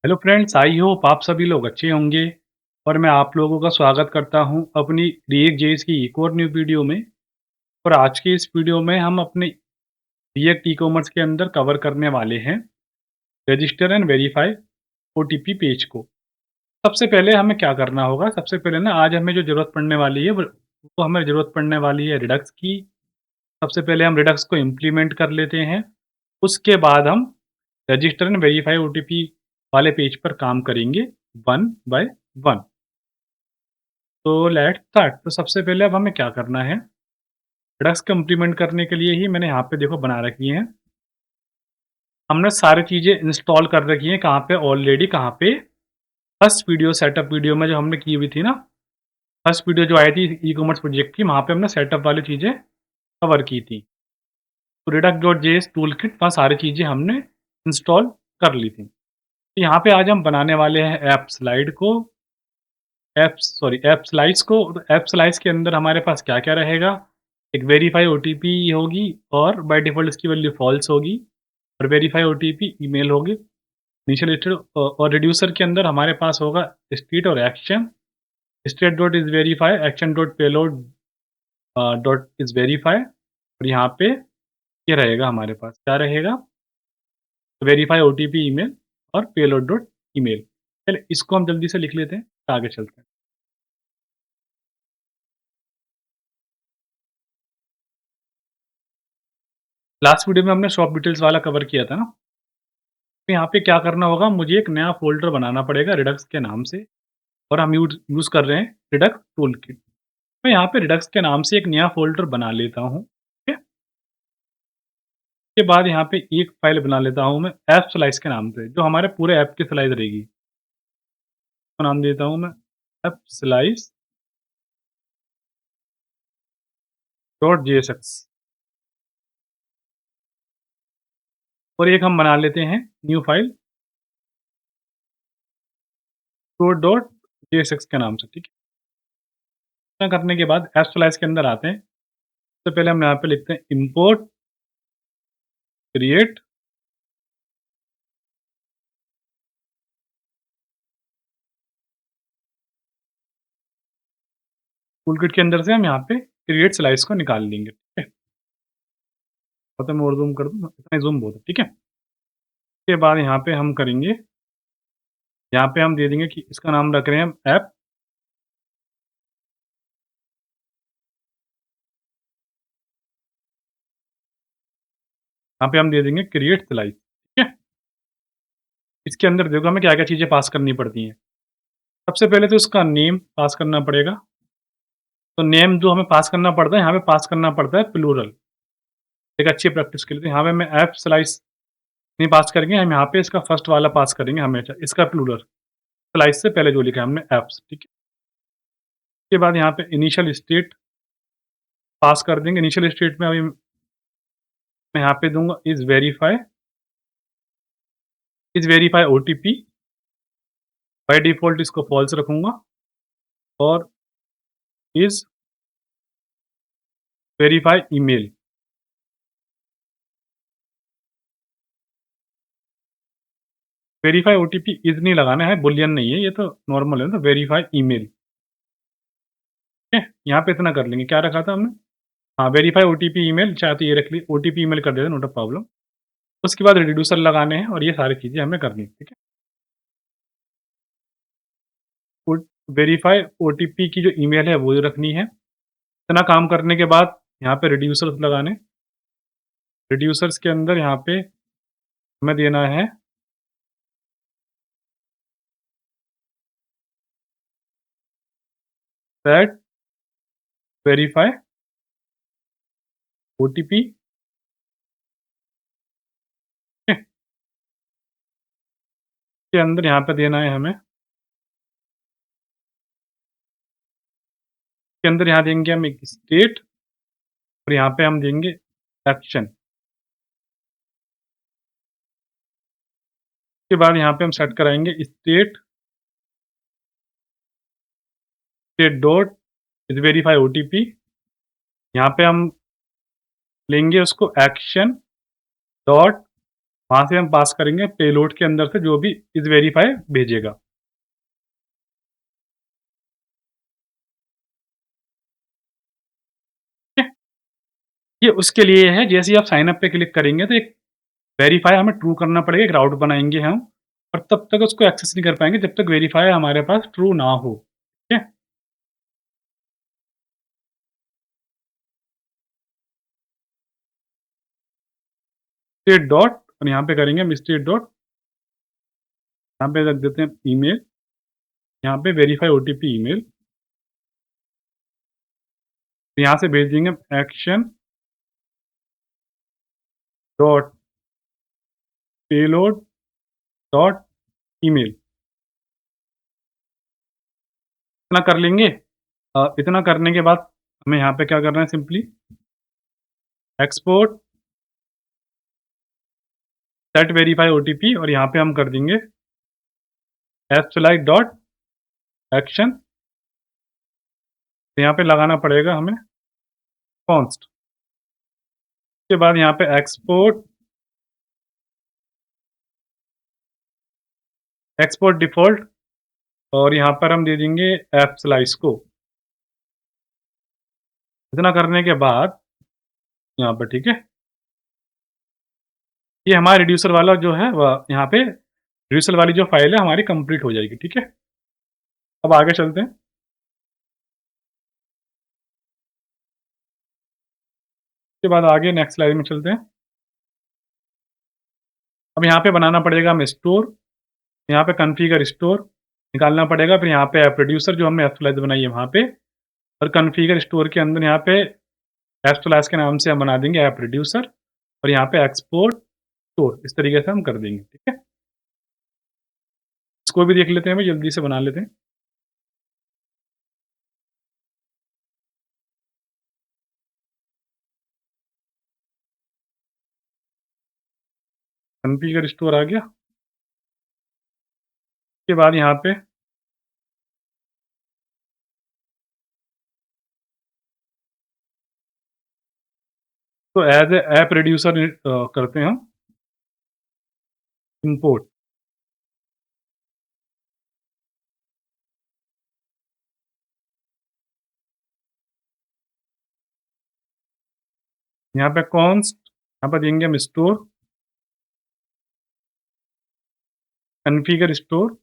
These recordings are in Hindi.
हेलो फ्रेंड्स, आई होप आप सभी लोग अच्छे होंगे और मैं आप लोगों का स्वागत करता हूं अपनी रिएक्ट जेएस की एक और न्यू वीडियो में। और आज की इस वीडियो में हम अपने रिएक्ट ई कॉमर्स के अंदर कवर करने वाले हैं register and verify OTP page को। सबसे पहले हमें क्या करना होगा? सबसे पहले ना आज हमें जो ज़रूरत पड़ने वाली है वो हमें ज़रूरत पड़ने वाली है रिडक्स की। सबसे पहले हम रिडक्स को इम्प्लीमेंट कर लेते हैं। उसके बाद हम रजिस्टर एंड वेरीफाई ओटीपी वाले पेज पर काम करेंगे वन बाय वन। तो लेट्स स्टार्ट। तो सबसे पहले अब हमें क्या करना है? रिडक्स को इम्प्लीमेंट करने के लिए ही मैंने यहाँ पे देखो बना रखी है। हमने सारी चीज़ें इंस्टॉल कर रखी हैं कहाँ पे ऑलरेडी, कहाँ पे फर्स्ट वीडियो सेटअप वीडियो में जो हमने की हुई थी ना, फर्स्ट वीडियो जो आई थी ई कॉमर्स प्रोजेक्ट की, वहाँ पे हमने सेटअप वाली चीज़ें कवर की थी। तो Redux dot JS tool kit, वहाँ सारी चीज़ें हमने इंस्टॉल कर ली थी। तो यहाँ पे आज हम बनाने वाले हैं ऐप स्लाइस को। तो ऐप स्लाइस के अंदर हमारे पास क्या-क्या रहेगा? एक वेरीफाई ओटीपी होगी और बाय डिफ़ॉल्ट इसकी वैल्यू फ़ॉल्स होगी और वेरीफाई ओटीपी ईमेल होगी। इनिशियल स्टेट और रिड्यूसर के अंदर हमारे पास होगा स्टेट और action. State dot is verify, action dot payload dot is verify. और यहाँ पे ये रहेगा हमारे पास, क्या रहेगा? वेरीफाई ओटीपी ईमेल और पेलोड डॉट ईमेल। चलिए इसको हम जल्दी से लिख लेते हैं, आगे चलते हैं। लास्ट वीडियो में हमने शॉप डिटेल्स वाला कवर किया था ना? तो यहाँ पे क्या करना होगा, मुझे एक नया फ़ोल्डर बनाना पड़ेगा रिडक्स के नाम से। और हम यूज़ कर रहे हैं रिडक्स टूलकिट। मैं यहाँ पे रिडक्स के नाम से एक नया फ़ोल्डर बना लेता हूँ, ठीक है? उसके बाद यहाँ पे एक फ़ाइल बना लेता हूँ मैं ऐप स्लाइस के नाम से, जो हमारे पूरे ऐप की स्लाइस रहेगी। उसका नाम देता हूँ मैं ऐप स्लाइस डॉट जेएसएक्स। और एक हम बना लेते हैं new file code dot JSX के नाम से, ठीक है? इतना करने के बाद ऐप स्लाइस के अंदर आते हैं। सबसे पहले हम यहाँ पे लिखते हैं इम्पोर्ट क्रिएट। टूलकिट के अंदर से हम यहाँ पे क्रिएट स्लाइस को निकाल लेंगे, ठीक है? और तो मैं और ज़ूम कर दूँ, इतना ज़ूम बहुत है, ठीक है? उसके बाद यहाँ पे हम करेंगे, यहाँ पे हम दे देंगे कि इसका नाम रख रहे हैं हम ऐप। यहाँ पे हम दे देंगे क्रिएट स्लाइस, ठीक है? इसके अंदर देखो हमें क्या-क्या चीज़ें पास करनी पड़ती हैं। सबसे पहले तो इसका नेम पास करना पड़ेगा। तो नेम जो हमें पास करना पड़ता है, यहाँ पे पास करना पड़ता है प्लूरल। एक अच्छी प्रैक्टिस के लिए। तो यहाँ पे मैं ऐप स्लाइस नहीं पास करेंगे, हम यहाँ पे इसका फर्स्ट वाला पास करेंगे हमेशा, इसका प्लूरल। स्लाइस से पहले जो लिखा है हमने ऐप्स, ठीक है? उसके बाद यहाँ पे इनिशियल स्टेट पास कर देंगे। इनिशियल स्टेट में अभी मैं यहाँ पे दूँगा is verify OTP. By default इसको फ़ॉल्स रखूँगा और is verify email. Verify OTP is नहीं लगाना है, बूलियन नहीं है, ये तो नॉर्मल है ना, वेरीफाई ईमेल, ठीक है? यहाँ पे इतना कर लेंगे। क्या रखा था हमने? हाँ, वेरीफाई ओटीपी ईमेल, चाहे तो ये रख ली, ओटीपी ईमेल कर देते, नॉट अ प्रॉब्लम। उसके बाद रिड्यूसर लगाने हैं और ये सारी चीज़ें हमें करनी है, ठीक है? ओ वेरीफाई ओटीपी की जो ईमेल है वो रखनी है। इतना काम करने के बाद यहाँ पे रिड्यूसर्स लगाने। रिड्यूसर्स के अंदर यहाँ पे हमें देना है सेट वेरीफाई ओटीपी, ठीक है? के अंदर यहाँ पे देना है हमें, के अंदर यहाँ देंगे हम एक स्टेट और यहाँ पे हम देंगे एक्शन। उसके बाद यहाँ पे हम सेट कराएँगे state dot is verify OTP. यहाँ पे हम लेंगे उसको एक्शन डॉट वहाँ से हम पास करेंगे पेलोड के अंदर से जो भी इस वेरीफाई भेजेगा। ठीक है? ये उसके लिए है, जैसे ही आप साइन अप पे क्लिक करेंगे तो एक वेरीफाई हमें ट्रू करना पड़ेगा, एक राउट बनाएँगे हम और तब तक उसको एक्सेस नहीं कर पाएँगे जब तक वेरीफाई हमारे पास ट्रू ना हो। ठीक है? स्टेट डॉट और यहाँ पे करेंगे हम स्टेट डॉट, यहाँ पे रख देते हैं ईमेल, यहाँ पे वेरीफाई ओटीपी ईमेल, तो यहाँ से भेज देंगे हम action dot payload dot email. इतना कर लेंगे। इतना करने के बाद हमें यहाँ पे क्या करना है, simply export set verify OTP और यहाँ पे हम कर देंगे एप्सलाइट डॉट एक्शन, तो यहाँ पे लगाना पड़ेगा हमें कॉन्स्ट। उसके बाद यहाँ पे एक्सपोर्ट डिफ़ॉल्ट और यहाँ पर हम दे देंगे ऐप स्लाइस को। इतना करने के बाद यहाँ पर ठीक है, ये हमारा रिड्यूसर वाला जो है वह यहाँ पे रिड्यूसर वाली जो फ़ाइल है हमारी कंप्लीट हो जाएगी, ठीक है? अब आगे चलते हैं। उसके बाद आगे नेक्स्ट स्लाइड में चलते हैं। अब यहाँ पे बनाना पड़ेगा हमें स्टोर, यहाँ पे कॉन्फ़िगर स्टोर निकालना पड़ेगा, फिर यहाँ पे ऐप रिड्यूसर जो हमने ऐप स्लाइस बनाई है वहाँ पे और कॉन्फ़िगर स्टोर के अंदर यहाँ पे ऐप स्लाइस के नाम से हम बना देंगे ऐप रिड्यूसर और यहाँ पे एक्सपोर्ट स्टोर, इस तरीके से हम कर देंगे, ठीक है? इसको भी देख लेते हैं भाई, जल्दी से बना लेते हैं। कॉन्फ़िगर स्टोर आ गया। उसके बाद यहाँ पे तो एज़ ए ऐप रिड्यूसर करते हैं हम इम्पोर्ट। यहाँ पे कॉन्स्ट, यहाँ पर देंगे हम स्टोर, कॉन्फ़िगर स्टोर,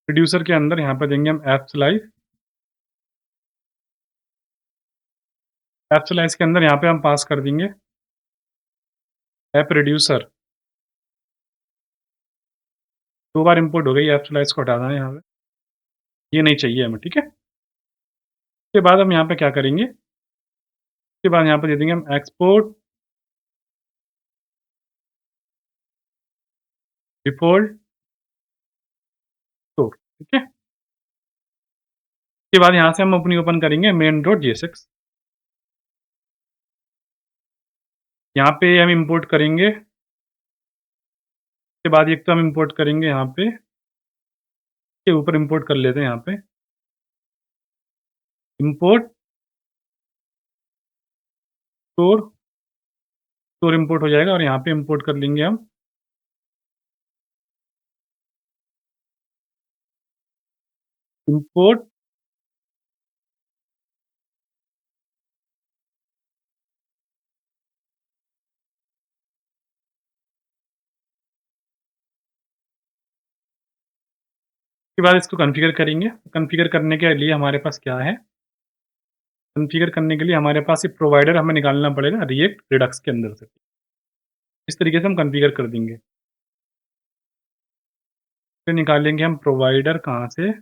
रिड्यूसर के अंदर यहाँ पे देंगे हम ऐप स्लाइस। ऐप स्लाइस के अंदर यहाँ पे हम पास कर देंगे ऐप रिड्यूसर। 2 बार इम्पोर्ट हो गई, ऐप स्लाइस को हटाना है यहाँ पे, ये नहीं चाहिए हमें, ठीक है? उसके बाद हम यहाँ पे क्या करेंगे, उसके बाद यहाँ पे दे देंगे हम एक्सपोर्ट डिफ़ॉल्ट स्टोर, ठीक है? उसके बाद यहाँ से हम अपनी ओपन करेंगे मेन डॉट जेएसएक्स। यहाँ पे हम इम्पोर्ट करेंगे, उसके बाद एक तो हम इम्पोर्ट करेंगे यहाँ पे, के ऊपर इम्पोर्ट कर लेते हैं यहाँ पे, इम्पोर्ट स्टोर, स्टोर इम्पोर्ट हो जाएगा और यहाँ पे इम्पोर्ट कर लेंगे हम इम्पोर्ट उसके बाद इसको कॉन्फ़िगर करेंगे। कॉन्फ़िगर करने के लिए हमारे पास क्या है, कॉन्फ़िगर करने के लिए हमारे पास ये प्रोवाइडर हमें निकालना पड़ेगा रिएक्ट रिडक्स के अंदर से। इस तरीके से हम कॉन्फ़िगर कर देंगे। फिर निकालेंगे हम प्रोवाइडर कहाँ से,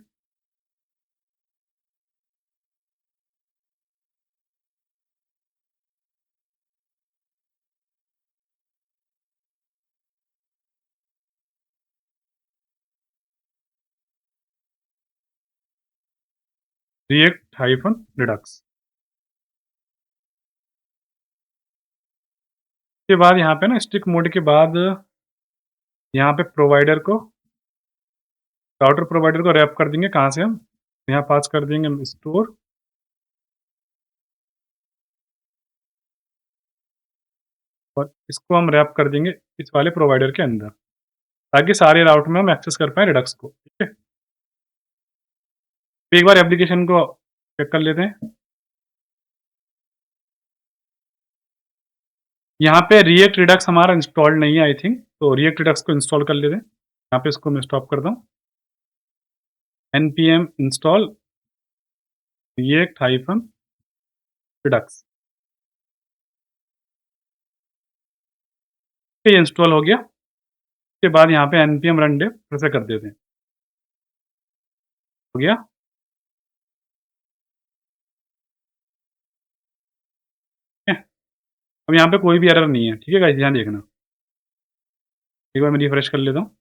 रिएक्ट हाइफ़न रिडक्स। उसके बाद यहाँ पे ना स्टिक मोड के बाद यहाँ पे प्रोवाइडर को, राउटर प्रोवाइडर को रैप कर देंगे, कहाँ से हम यहाँ पास कर देंगे हम स्टोर और इसको हम रैप कर देंगे इस वाले प्रोवाइडर के अंदर, ताकि सारे राउट में हम एक्सेस कर पाएँ रिडक्स को, ठीक है? तो एक बार एप्लीकेशन को चेक कर लेते हैं। यहाँ पे रिएक्ट रिडक्स हमारा इंस्टॉल्ड नहीं है आई थिंक, तो रिएक्ट रिडक्स को इंस्टॉल कर लेते हैं। यहाँ पे इसको मैं स्टॉप करता हूँ। npm install react hyphen Redux, ये इंस्टॉल हो गया। उसके बाद यहाँ पे npm रन डेव फिर से कर देते हैं। हो गया। ठीक है? अब यहाँ पे कोई भी एरर नहीं है, ठीक है गाइस, ध्यान देखना। एक बार मैं रिफ्रेश कर लेता हूँ।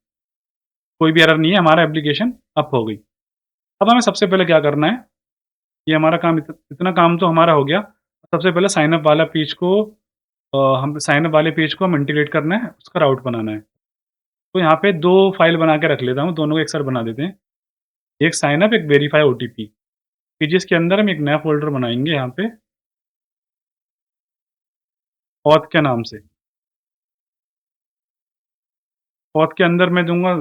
कोई भी एरर नहीं है, हमारा एप्लीकेशन अप हो गई। अब हमें सबसे पहले क्या करना है, ये हमारा काम इतना काम तो हमारा हो गया। सबसे पहले साइन अप वाला पेज को हम साइन अप वाले पेज को हम इंटीग्रेट करना है, उसका राउट बनाना है। तो यहाँ पे 2 फाइल बना के रख लेता हूँ, दोनों को एक साथ बना देते हैं। एक साइन अप, एक वेरीफाई ओटीपी, कि जिसके अंदर हम एक नया फ़ोल्डर बनाएँगे यहाँ पे ऑथ के नाम से। ऑथ के अंदर मैं दूँगा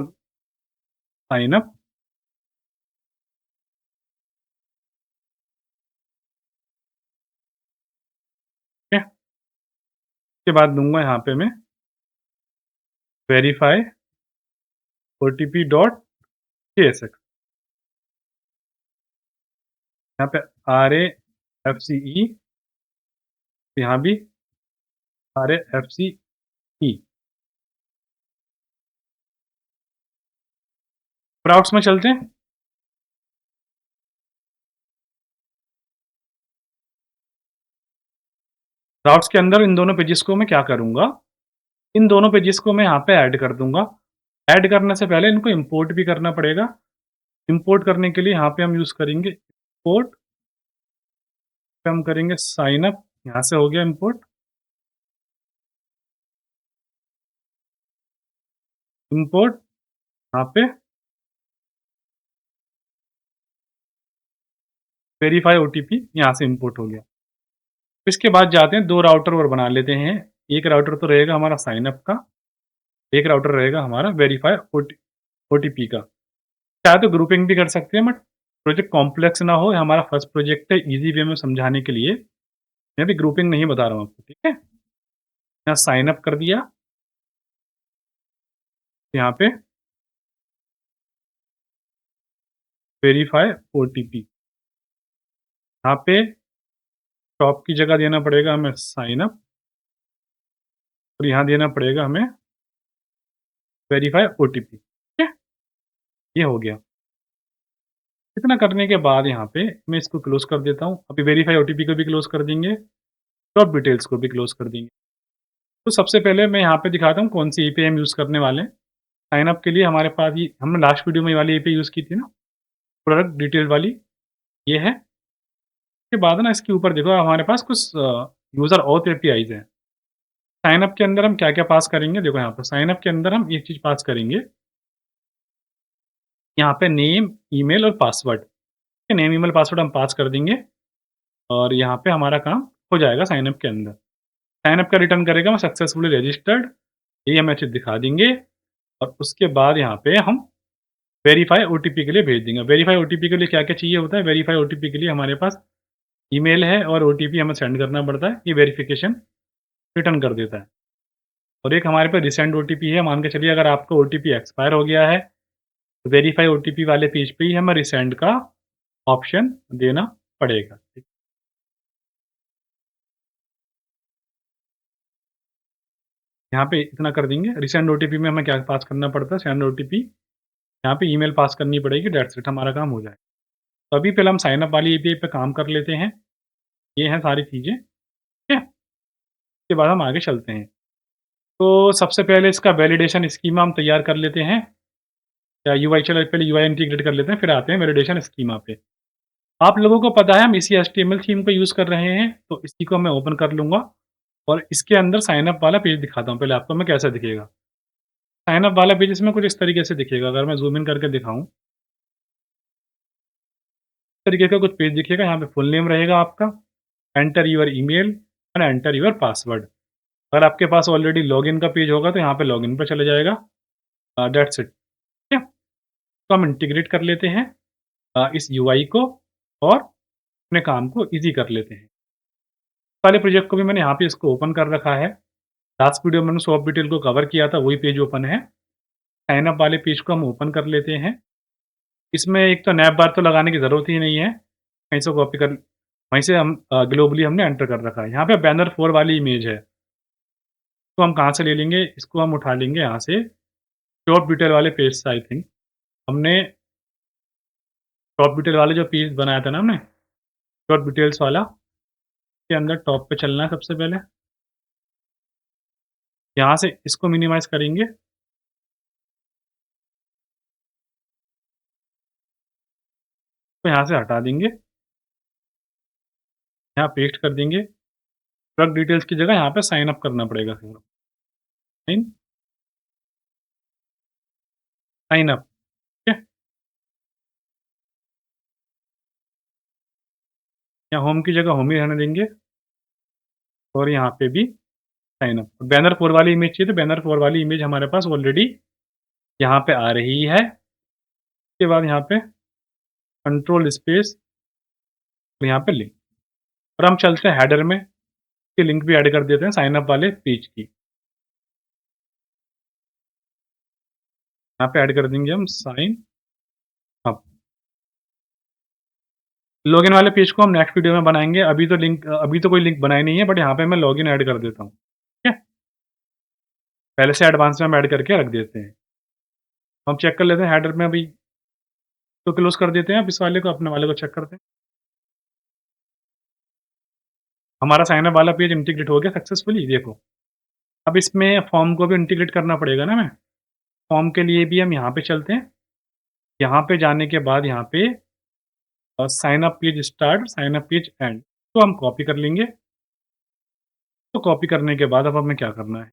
साइन अप, ठीक है? उसके बाद दूँगा यहाँ पे मैं वेरीफाई ओटीपी डॉट जेएसएक्स। यहाँ पे RAFCE, यहाँ भी RAFCE। ब्राउज़ में चलते हैं। ब्राउज़ के अंदर इन दोनों पेजेस को मैं क्या करूँगा, इन दोनों पेजेस को मैं यहाँ पे ऐड कर दूँगा। ऐड करने से पहले इनको इम्पोर्ट भी करना पड़ेगा। इम्पोर्ट करने के लिए यहाँ पे हम यूज़ करेंगे इम्पोर्ट, पे हम करेंगे साइन अप, यहाँ से हो गया इम्पोर्ट। इम्पोर्ट यहाँ पे वेरीफाई ओटीपी, यहाँ से इम्पोर्ट हो गया। इसके बाद जाते हैं 2 राउटर और बना लेते हैं। एक राउटर तो रहेगा हमारा साइन अप का, एक राउटर रहेगा हमारा वेरीफाई ओटीपी का। चाहे तो ग्रुपिंग भी कर सकते हैं, बट प्रोजेक्ट कॉम्प्लेक्स ना हो, हमारा फर्स्ट प्रोजेक्ट है, ईज़ी वे में समझाने के लिए मैं भी ग्रुपिंग नहीं बता रहा हूँ आपको, ठीक है? यहाँ साइन अप कर दिया, यहाँ पे वेरीफाई ओटीपी, यहाँ पे टॉप की जगह देना पड़ेगा हमें साइन अप, और यहाँ देना पड़ेगा हमें वेरीफाई ओटीपी, ठीक है? ये हो गया। इतना करने के बाद यहाँ पे मैं इसको क्लोज़ कर देता हूँ। अभी वेरीफाई ओटीपी को भी क्लोज़ कर देंगे, टॉप डिटेल्स को भी क्लोज़ कर देंगे। तो सबसे पहले मैं यहाँ पे दिखाता हूँ कौन-सी एपीआई हम यूज़ करने वाले हैं। साइन अप के लिए हमारे पास ये हमने लास्ट वीडियो में ये वाली एपीआई यूज़ की थी ना, प्रोडक्ट डिटेल वाली, ये है। उसके बाद ना इसके ऊपर देखो हमारे पास कुछ यूज़र ऑथ एपीआईज़ हैं। साइन अप के अंदर हम क्या-क्या पास करेंगे, देखो यहाँ पर साइन अप के अंदर हम एक चीज़ पास करेंगे, यहाँ पे नेम, ईमेल और पासवर्ड। ठीक है, नेम, ईमेल, पासवर्ड हम पास कर देंगे और यहाँ पे हमारा काम हो जाएगा साइन अप के अंदर। साइन अप का रिटर्न करेगा मैं सक्सेसफुली रजिस्टर्ड, ये हम मैसेज दिखा देंगे और उसके बाद यहाँ पे हम वेरीफाई ओटीपी के लिए भेज देंगे। वेरीफाई ओटीपी के लिए क्या-क्या चाहिए होता है, वेरीफाई ओटीपी के लिए हमारे पास ईमेल है और ओटीपी हमें सेंड करना पड़ता है, ये वेरिफिकेशन रिटर्न कर देता है। और एक हमारे पास रीसेंट ओटीपी है, मान के चलिए अगर आपका ओटीपी एक्सपायर हो गया है, तो वेरीफाई ओटीपी वाले पेज पे ही हमें रीसेंड का ऑप्शन देना पड़ेगा। ठीक, यहाँ पे इतना कर देंगे। रीसेंट ओटीपी में हमें क्या पास करना पड़ता है, सेंड ओटीपी, यहाँ पे ईमेल पास करनी पड़ेगी, दैट्स इट, हमारा काम हो जाएगा। तो अभी पहले हम साइन अप वाली एपीआई पे काम कर लेते हैं। ये हैं सारी चीज़ें, ठीक है? उसके बाद हम आगे चलते हैं। तो सबसे पहले इसका वैलिडेशन स्कीमा हम तैयार कर लेते हैं। या यूआई, चलो पहले यूआई इंटीग्रेट कर लेते हैं, फिर आते हैं वैलिडेशन स्कीमा पे। आप लोगों को पता है हम इसी एचटीएमएल थीम को यूज़ कर रहे हैं, तो इसी को मैं ओपन कर लूँगा और इसके अंदर साइन अप वाला पेज दिखाता हूँ पहले आपको मैं कैसा दिखेगा। साइन अप वाला पेज इसमें कुछ इस तरीके से दिखेगा, अगर मैं ज़ूम इन करके दिखाऊँ, इस तरीके का कुछ पेज दिखेगा। यहाँ पे फुल नेम रहेगा आपका, enter your email and enter your password. अगर आपके पास ऑलरेडी लॉगिन का पेज होगा तो यहाँ पे लॉगिन पे चले जाएगा। दैट्स इट, ठीक है? तो हम इंटीग्रेट कर लेते हैं इस यूआई को और अपने काम को ईज़ी कर लेते हैं। वाले प्रोजेक्ट को भी मैंने यहाँ पे इसको ओपन कर रखा है। लास्ट वीडियो में मैंने शॉप डिटेल को कवर किया था, वही पेज ओपन है। साइन अप वाले पेज को हम ओपन कर लेते हैं। इसमें एक तो नैप बार तो लगाने की ज़रूरत ही नहीं है। वहीं से कॉपी कर वहीं से हम ग्लोबली हमने एंटर कर रखा है। यहाँ पे बैनर 4 वाली इमेज है। तो हम कहाँ से ले लेंगे? इसको हम उठा लेंगे यहाँ से शॉप डिटेल वाले पेज से आई थिंक। हमने शॉप डिटेल वाले जो पेज बनाया था ना हमने, शॉप डिटेल्स वाला, के अंदर टॉप पे चलना है सबसे पहले। यहाँ से इसको मिनिमाइज़ करेंगे। तो यहाँ से हटा देंगे। यहाँ पेस्ट कर देंगे। प्रोडक्ट डिटेल्स की जगह यहाँ पे साइन अप करना पड़ेगा फिर। साइन साइन अप, ठीक है? यहाँ होम की जगह होम ही रहने देंगे और यहाँ पे भी साइन अप। बैनर 4 वाली इमेज चाहिए तो बैनर 4 वाली इमेज हमारे पास ऑलरेडी यहाँ पे आ रही है। उसके बाद यहाँ पे कंट्रोल स्पेस और यहाँ पे लिंक, और हम चलते हैं हेडर में, कि लिंक भी ऐड कर देते हैं साइन अप वाले पेज की। यहाँ पे ऐड कर देंगे हम साइन अप। लॉगिन वाले पेज को हम नेक्स्ट वीडियो में बनाएँगे। अभी तो कोई लिंक बनाई नहीं है, बट यहाँ पे मैं लॉगिन ऐड कर देता हूँ। ठीक है? पहले से एडवांस में हम ऐड करके रख देते हैं। हम चेक कर लेते हैं हेडर में अभी, तो क्लोज़ कर देते हैं। अब इस वाले को, अपने वाले को चेक करते हैं। हमारा साइन अप वाला पेज इंटीग्रेट हो गया सक्सेसफुली, देखो। अब इसमें फॉर्म को भी इंटीग्रेट करना पड़ेगा ना हमें। फॉर्म के लिए भी हम यहाँ पे चलते हैं। यहाँ पे जाने के बाद यहाँ पे sign up page start, sign up page end, तो हम कॉपी कर लेंगे। तो कॉपी करने के बाद अब हमें क्या करना है?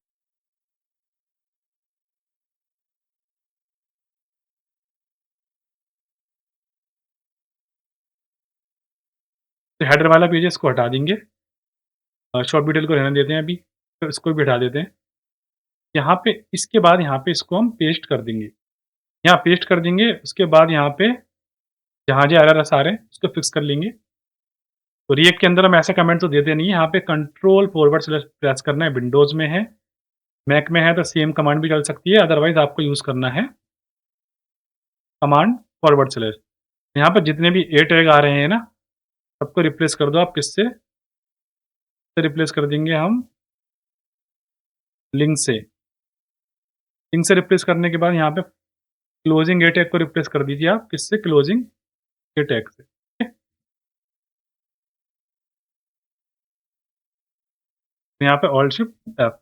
तो हेडर वाला पेज है, इसको हटा देंगे। शॉर्ट डिटेल को रहने देते हैं अभी, तो इसको भी हटा देते हैं। यहाँ पे इसके बाद यहाँ पे इसको हम पेस्ट कर देंगे। यहाँ पेस्ट कर देंगे, उसके बाद यहाँ पे जहाँ-जहाँ एरर्स आ रहे हैं, उसको फिक्स कर लेंगे। तो रिएक्ट के अंदर हम ऐसे कमेंट तो देते नहीं है, यहाँ पे कंट्रोल फॉरवर्ड स्लैश प्रेस करना है। विंडोज़ में है, मैक में है तो सेम कमांड भी चल सकती है, अदरवाइज़ आपको यूज़ करना है कमांड फॉरवर्ड स्लैश। यहाँ पे जितने भी ए टैग आ रहे हैं ना, सबको रिप्लेस कर दो आप किससे? से रिप्लेस कर देंगे हम लिंक से। लिंक से रिप्लेस करने के बाद यहाँ पे क्लोजिंग ए टैग को रिप्लेस कर दीजिए आप किससे? क्लोजिंग ए टैग से। ठीक है? तो यहाँ पे ऑल्ट शिफ्ट एफ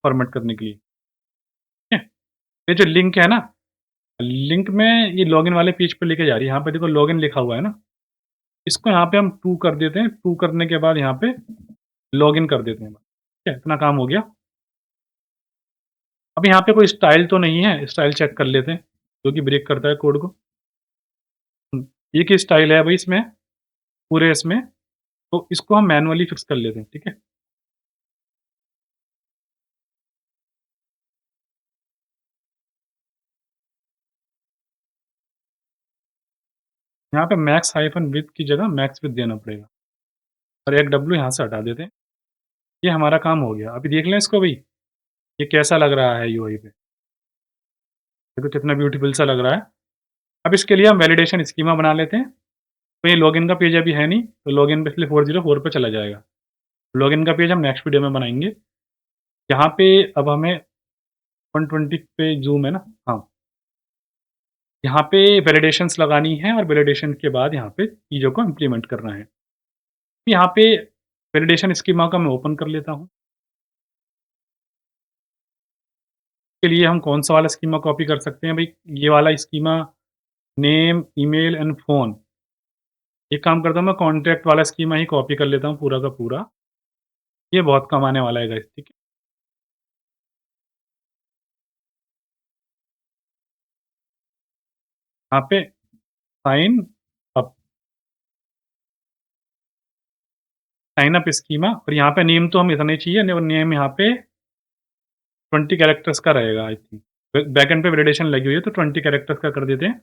फॉर्मेट करने के लिए। ठीक है? ये जो लिंक है ना, लिंक में ये लॉगिन वाले पेज पे लेके जा रही है। यहाँ पे देखो लॉगिन लिखा हुआ है ना, इसको यहाँ पे हम टू कर देते हैं। टू करने के बाद यहाँ पे लॉगिन कर देते हैं। ठीक है? इतना काम हो गया। अब यहाँ पे कोई स्टाइल तो नहीं है, स्टाइल चेक कर लेते हैं, जो कि ब्रेक करता है कोड को। एक ही स्टाइल है भाई इसमें, पूरे इसमें, तो इसको हम मैनुअली फिक्स कर लेते हैं, ठीक है? यहाँ पे मैक्स हाइफ़न विड्थ की जगह मैक्स विड्थ देना पड़ेगा, और एक डब्ल्यू यहाँ से हटा देते हैं। ये हमारा काम हो गया। अभी देख लें इसको भई, ये कैसा लग रहा है यूआई पे। देखो कितना ब्यूटीफुल सा लग रहा है। अब इसके लिए हम वैलिडेशन स्कीमा बना लेते हैं। तो ये लॉगिन का पेज अभी है नहीं, तो लॉगिन पे इसलिए 404 पे चला जाएगा। लॉगिन का पेज हम नेक्स्ट वीडियो में बनाएँगे। यहाँ पे अब हमें 120 पे ज़ूम है ना? हाँ। यहाँ पे वैलिडेशंस लगानी है और वैलिडेशन के बाद यहाँ पे चीज़ों को इम्प्लीमेंट करना है। यहाँ पे वैलिडेशन स्कीमा को मैं ओपन कर लेता हूँ। के लिए हम कौन-सा वाला स्कीमा कॉपी कर सकते हैं भई? ये वाला schema, name, email and phone. एक काम करता हूँ, मैं कॉन्टैक्ट वाला स्कीमा ही कॉपी कर लेता हूँ पूरा का पूरा। ये बहुत कम आने वाला है गाइस, ठीक है? यहाँ पे sign up, sign up schema, और यहाँ पे नेम तो हम इतना ही चाहिए, नेम यहाँ पे 20 कैरेक्टर्स का रहेगा आई थिंक। बैकएंड पे वैलिडेशन लगी हुई है तो 20 कैरेक्टर्स का कर देते हैं।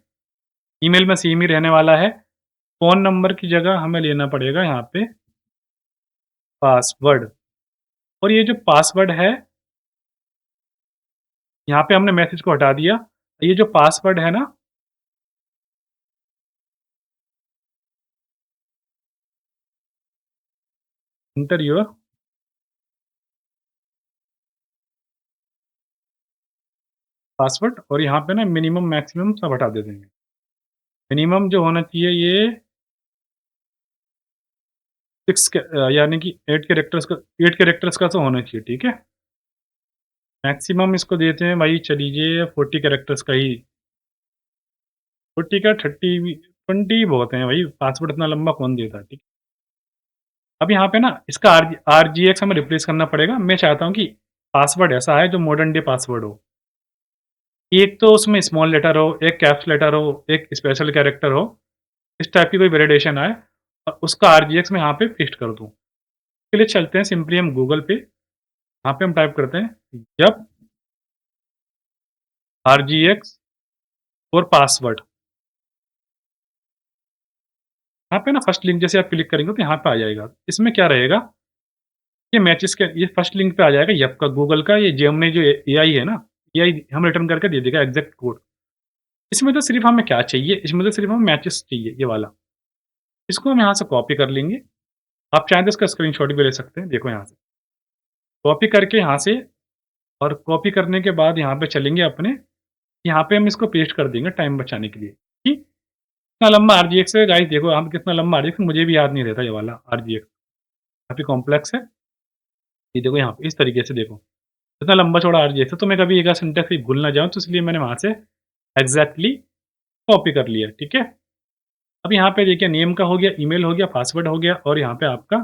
ईमेल में सेम ही रहने वाला है। फ़ोन नंबर की जगह हमें लेना पड़ेगा यहाँ पे पासवर्ड। और ये जो पासवर्ड है, यहाँ पे हमने मैसेज को हटा दिया। ये जो पासवर्ड है ना, एंटर योर पासवर्ड, और यहाँ पे ना मिनिमम मैक्सिमम सब हटा देते हैं। मिनिमम जो होना चाहिए ये यानी कि 8 कैरेक्टर्स का तो होना चाहिए, ठीक है? मैक्सिमम इसको देते हैं भाई, चलिए 40 कैरेक्टर्स का ही। 40 का 30 भी, 20 बहुत हैं भाई, पासवर्ड इतना लंबा कौन देता है, ठीक। अब यहाँ पे ना इसका आरजीएक्स हमें रिप्लेस करना पड़ेगा। मैं चाहता हूँ कि पासवर्ड ऐसा है जो मॉडर्न डे पासवर्ड हो। एक तो उसमें स्मॉल लेटर हो, एक कैप्स लेटर हो, एक स्पेशल कैरेक्टर हो, इस टाइप की कोई वैलिडेशन आए और उसका आरजीएक्स मैं यहाँ पे पेस्ट कर दूँ। इसके लिए चलते हैं सिंपली हम गूगल पे, यहाँ पे हम टाइप करते हैं जब आरजीएक्स और पासवर्ड। यहाँ पे ना फर्स्ट लिंक जैसे आप क्लिक करेंगे तो यहाँ पे आ जाएगा। इसमें क्या रहेगा, ये मैचेस के ये फर्स्ट लिंक पे आ जाएगा यप का, गूगल का ये जेमिनी जो एआई है ना, एआई हम रिटर्न करके दे देगा एग्जैक्ट कोड। इसमें तो सिर्फ हमें क्या चाहिए, इसमें तो सिर्फ हमें मैचेस चाहिए ये वाला। इसको हम यहाँ से कॉपी कर लेंगे। आप चाहें तो इसका स्क्रीनशॉट भी ले सकते हैं, देखो यहाँ से कॉपी करके यहाँ से, और कॉपी करने के बाद यहाँ पे चलेंगे अपने, यहाँ पे हम इसको पेस्ट कर देंगे टाइम बचाने के लिए। ठीक, इतना लंबा आरजीएक्स है गाइस, देखो हम कितना लंबा आरजीएक्स, मुझे भी याद नहीं रहता ये वाला आरजीएक्स, काफी कॉम्प्लेक्स है। ये देखो यहाँ पे इस तरीके से देखो, इतना लंबा चौड़ा आरजीएक्स है, तो मैं कभी एक सिंटेक्स भी भूल ना जाऊँ, तो इसलिए मैंने वहाँ से एग्जैक्टली कॉपी कर लिया, ठीक है। अब यहाँ पे देखिए नेम का हो गया, ईमेल हो गया, पासवर्ड हो गया, और यहाँ पे आपका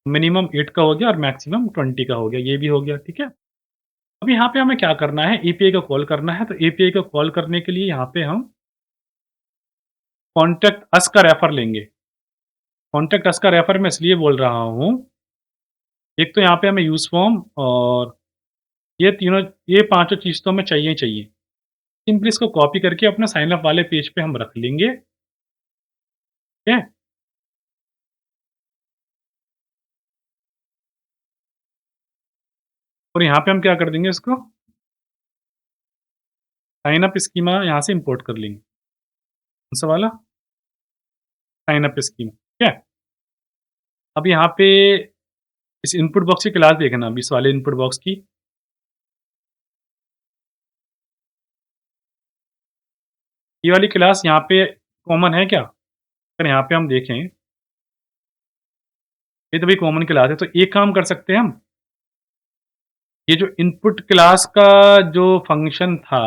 मिनिमम 8 का हो गया और मैक्सिमम 20 का हो गया, ये भी हो गया, ठीक है। अब यहाँ पे हमें क्या करना है, एपीआई को कॉल करना है, तो एपीआई को कॉल करने के लिए यहाँ पे हम कॉन्टैक्ट अस का रेफर लेंगे। कॉन्टैक्ट अस का रेफर मैं इसलिए बोल रहा हूँ, एक तो यहाँ पे हमें यूज़ फॉर्म और ये तीनों, ये पाँचों चीज़ तो हमें चाहिए ही चाहिए। सिंपली इसको कॉपी करके अपने साइन अप वाले पेज पे हम रख लेंगे, ठीक है। और यहाँ पे हम क्या कर देंगे, इसको साइन अप स्कीमा यहाँ से इंपोर्ट कर लेंगे। कौन-सा वाला? साइन अप स्कीमा, ठीक है। अब यहाँ पे इस इनपुट बॉक्स की क्लास देखना, अभी इस वाले इनपुट बॉक्स की, ये वाली क्लास यहाँ पे कॉमन है क्या? अगर यहाँ पे हम देखें, ये तो भाई कॉमन क्लास है, तो एक काम कर सकते हैं हम, ये जो इनपुट क्लास का जो फंक्शन था,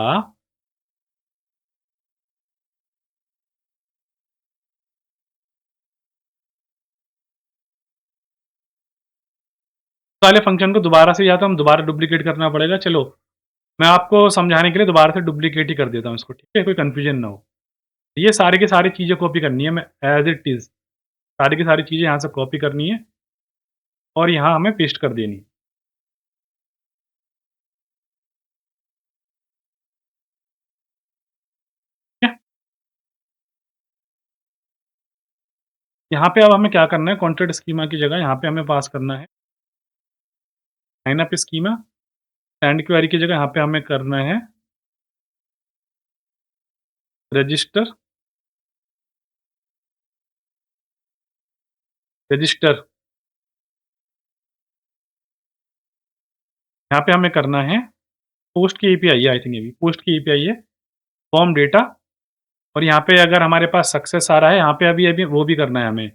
वाले फंक्शन को दोबारा से या तो हम दोबारा डुप्लीकेट करना पड़ेगा। चलो, मैं आपको समझाने के लिए दोबारा से डुप्लीकेट ही कर देता हूँ इसको, ठीक है? कोई कन्फ्यूजन ना हो। ये सारी की सारी चीज़ें कॉपी करनी है, मैं एज़ इट इज़ सारी की सारी चीज़ें यहाँ से कॉपी करनी है और यहाँ हमें पेस्ट कर देनी है। ठीक है? यहाँ पे अब हमें क्या करना है, कॉन्ट्रैक्ट स्कीमा की जगह यहाँ पे हमें पास करना है sign up schema, send query की जगह यहाँ पे हमें करना है रजिस्टर, रजिस्टर, यहाँ पे हमें करना है पोस्ट की एपीआई है, आई थिंक ये भी पोस्ट की एपीआई है, फॉर्म डेटा, और यहाँ पे अगर हमारे पास सक्सेस आ रहा है, यहाँ पे अभी-अभी वो भी करना है हमें,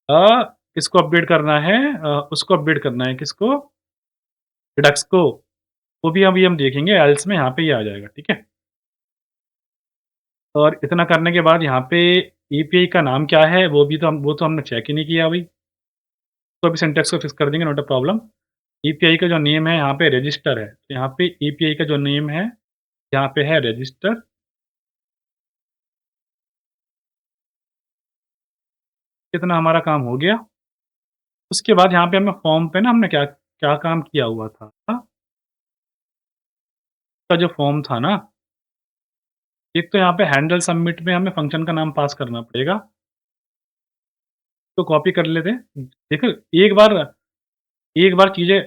किसको अपडेट करना है, उसको अपडेट करना है, किसको? रिडक्स को, वो भी अभी हम देखेंगे, एल्स में यहाँ पे ये आ जाएगा, ठीक है? और इतना करने के बाद यहाँ पे एपीआई का नाम क्या है, वो तो हमने चेक ही नहीं किया अभी, तो अभी सिंटैक्स को फिक्स कर देंगे, नॉट अ प्रॉब्लम। एपीआई का जो नेम है यहाँ पे रजिस्टर है, तो यहाँ पे एपीआई का जो नेम है, यहाँ पे है रजिस्टर। इतना हमारा काम हो गया। उसके बाद यहाँ पे हमें फॉर्म पे ना हमने क्या क्या काम किया हुआ था? का जो फॉर्म था ना, एक तो यहाँ पे हैंडल सबमिट में हमें फंक्शन का नाम पास करना पड़ेगा, तो कॉपी कर लेते हैं। देखो एक बार चीज़ें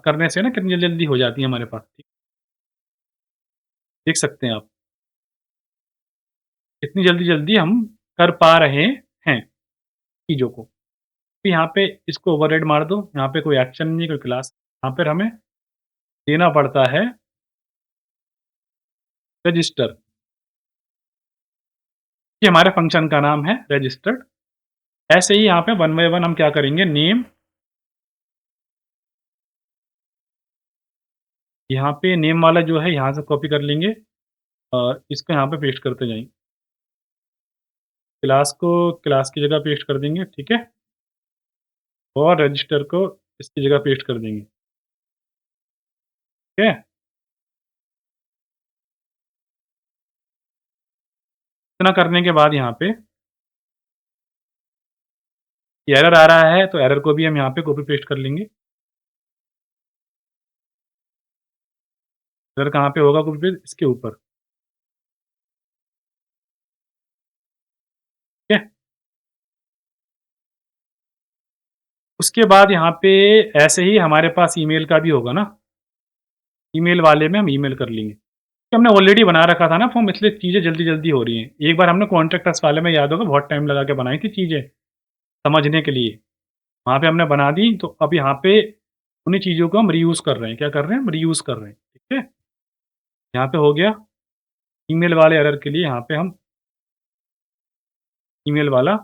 करने से ना कितनी जल्दी-जल्दी हो जाती हैं हमारे पास, देख सकते हैं आप। कितनी जल्दी-जल्दी हम कर पा रहे हैं चीज़ों को। तो यहाँ पे इसको ओवरराइड मार दो, यहाँ पे कोई एक्शन नहीं, कोई क्लास, यहाँ पर हमें देना पड़ता है रजिस्टर, ये हमारे फंक्शन का नाम है रजिस्टर्ड। ऐसे ही यहाँ पे वन बाय वन हम क्या करेंगे, नेम, यहाँ पे नेम वाला जो है यहाँ से कॉपी कर लेंगे और इसको यहाँ पे पेस्ट करते जाएँगे। क्लास को क्लास की जगह पेस्ट कर देंगे, ठीक है? और रजिस्टर को इसकी जगह पेस्ट कर देंगे, ठीक है? इतना करने के बाद यहाँ पे ये एरर आ रहा है, तो एरर को भी हम यहाँ पे कॉपी पेस्ट कर लेंगे। एरर कहाँ पे होगा कॉपी पेस्ट? इसके ऊपर, ठीक है? उसके बाद यहाँ पे ऐसे ही हमारे पास ईमेल का भी होगा ना, ईमेल वाले में हम ईमेल कर लेंगे। कि हमने ऑलरेडी बना रखा था ना फॉर्म, इसलिए चीज़ें जल्दी-जल्दी हो रही हैं। एक बार हमने कॉन्टैक्ट अस वाले में याद होगा बहुत टाइम लगा के बनाई थी चीज़ें, समझने के लिए। वहाँ पे हमने बना दी, तो अब यहाँ पे उन्हीं चीज़ों को हम रीयूज़ कर रहे हैं। क्या कर रहे हैं? हम रीयूज़ कर रहे हैं, ठीक है? यहाँ पे हो गया, ईमेल वाले एरर के लिए यहाँ पे हम ईमेल वाला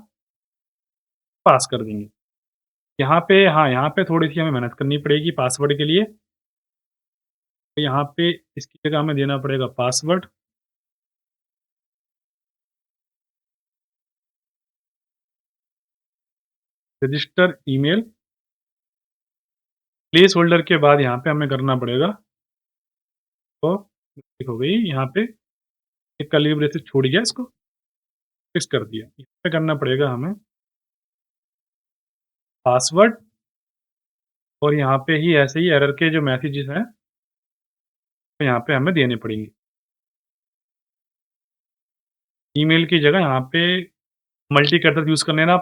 पास कर देंगे। यहाँ पे हाँ, यहाँ पे थोड़ी-सी हमें मेहनत करनी पड़ेगी पासवर्ड के लिए। तो यहाँ पे इसकी जगह हमें देना पड़ेगा password, register email, place holder के बाद यहाँ पे हमें करना पड़ेगा, तो मिस्टेक हो गई यहाँ पे, एक कर्ली ब्रेसेस छूट गया, इसको फिक्स कर दिया। यहाँ पे करना पड़ेगा हमें पासवर्ड और यहाँ पे ही ऐसे ही एरर के जो मैसेजेस हैं, तो यहाँ पे हमें देने पड़ेंगे। ईमेल की जगह यहाँ पे मल्टी कैरेक्टर यूज़ कर लेना,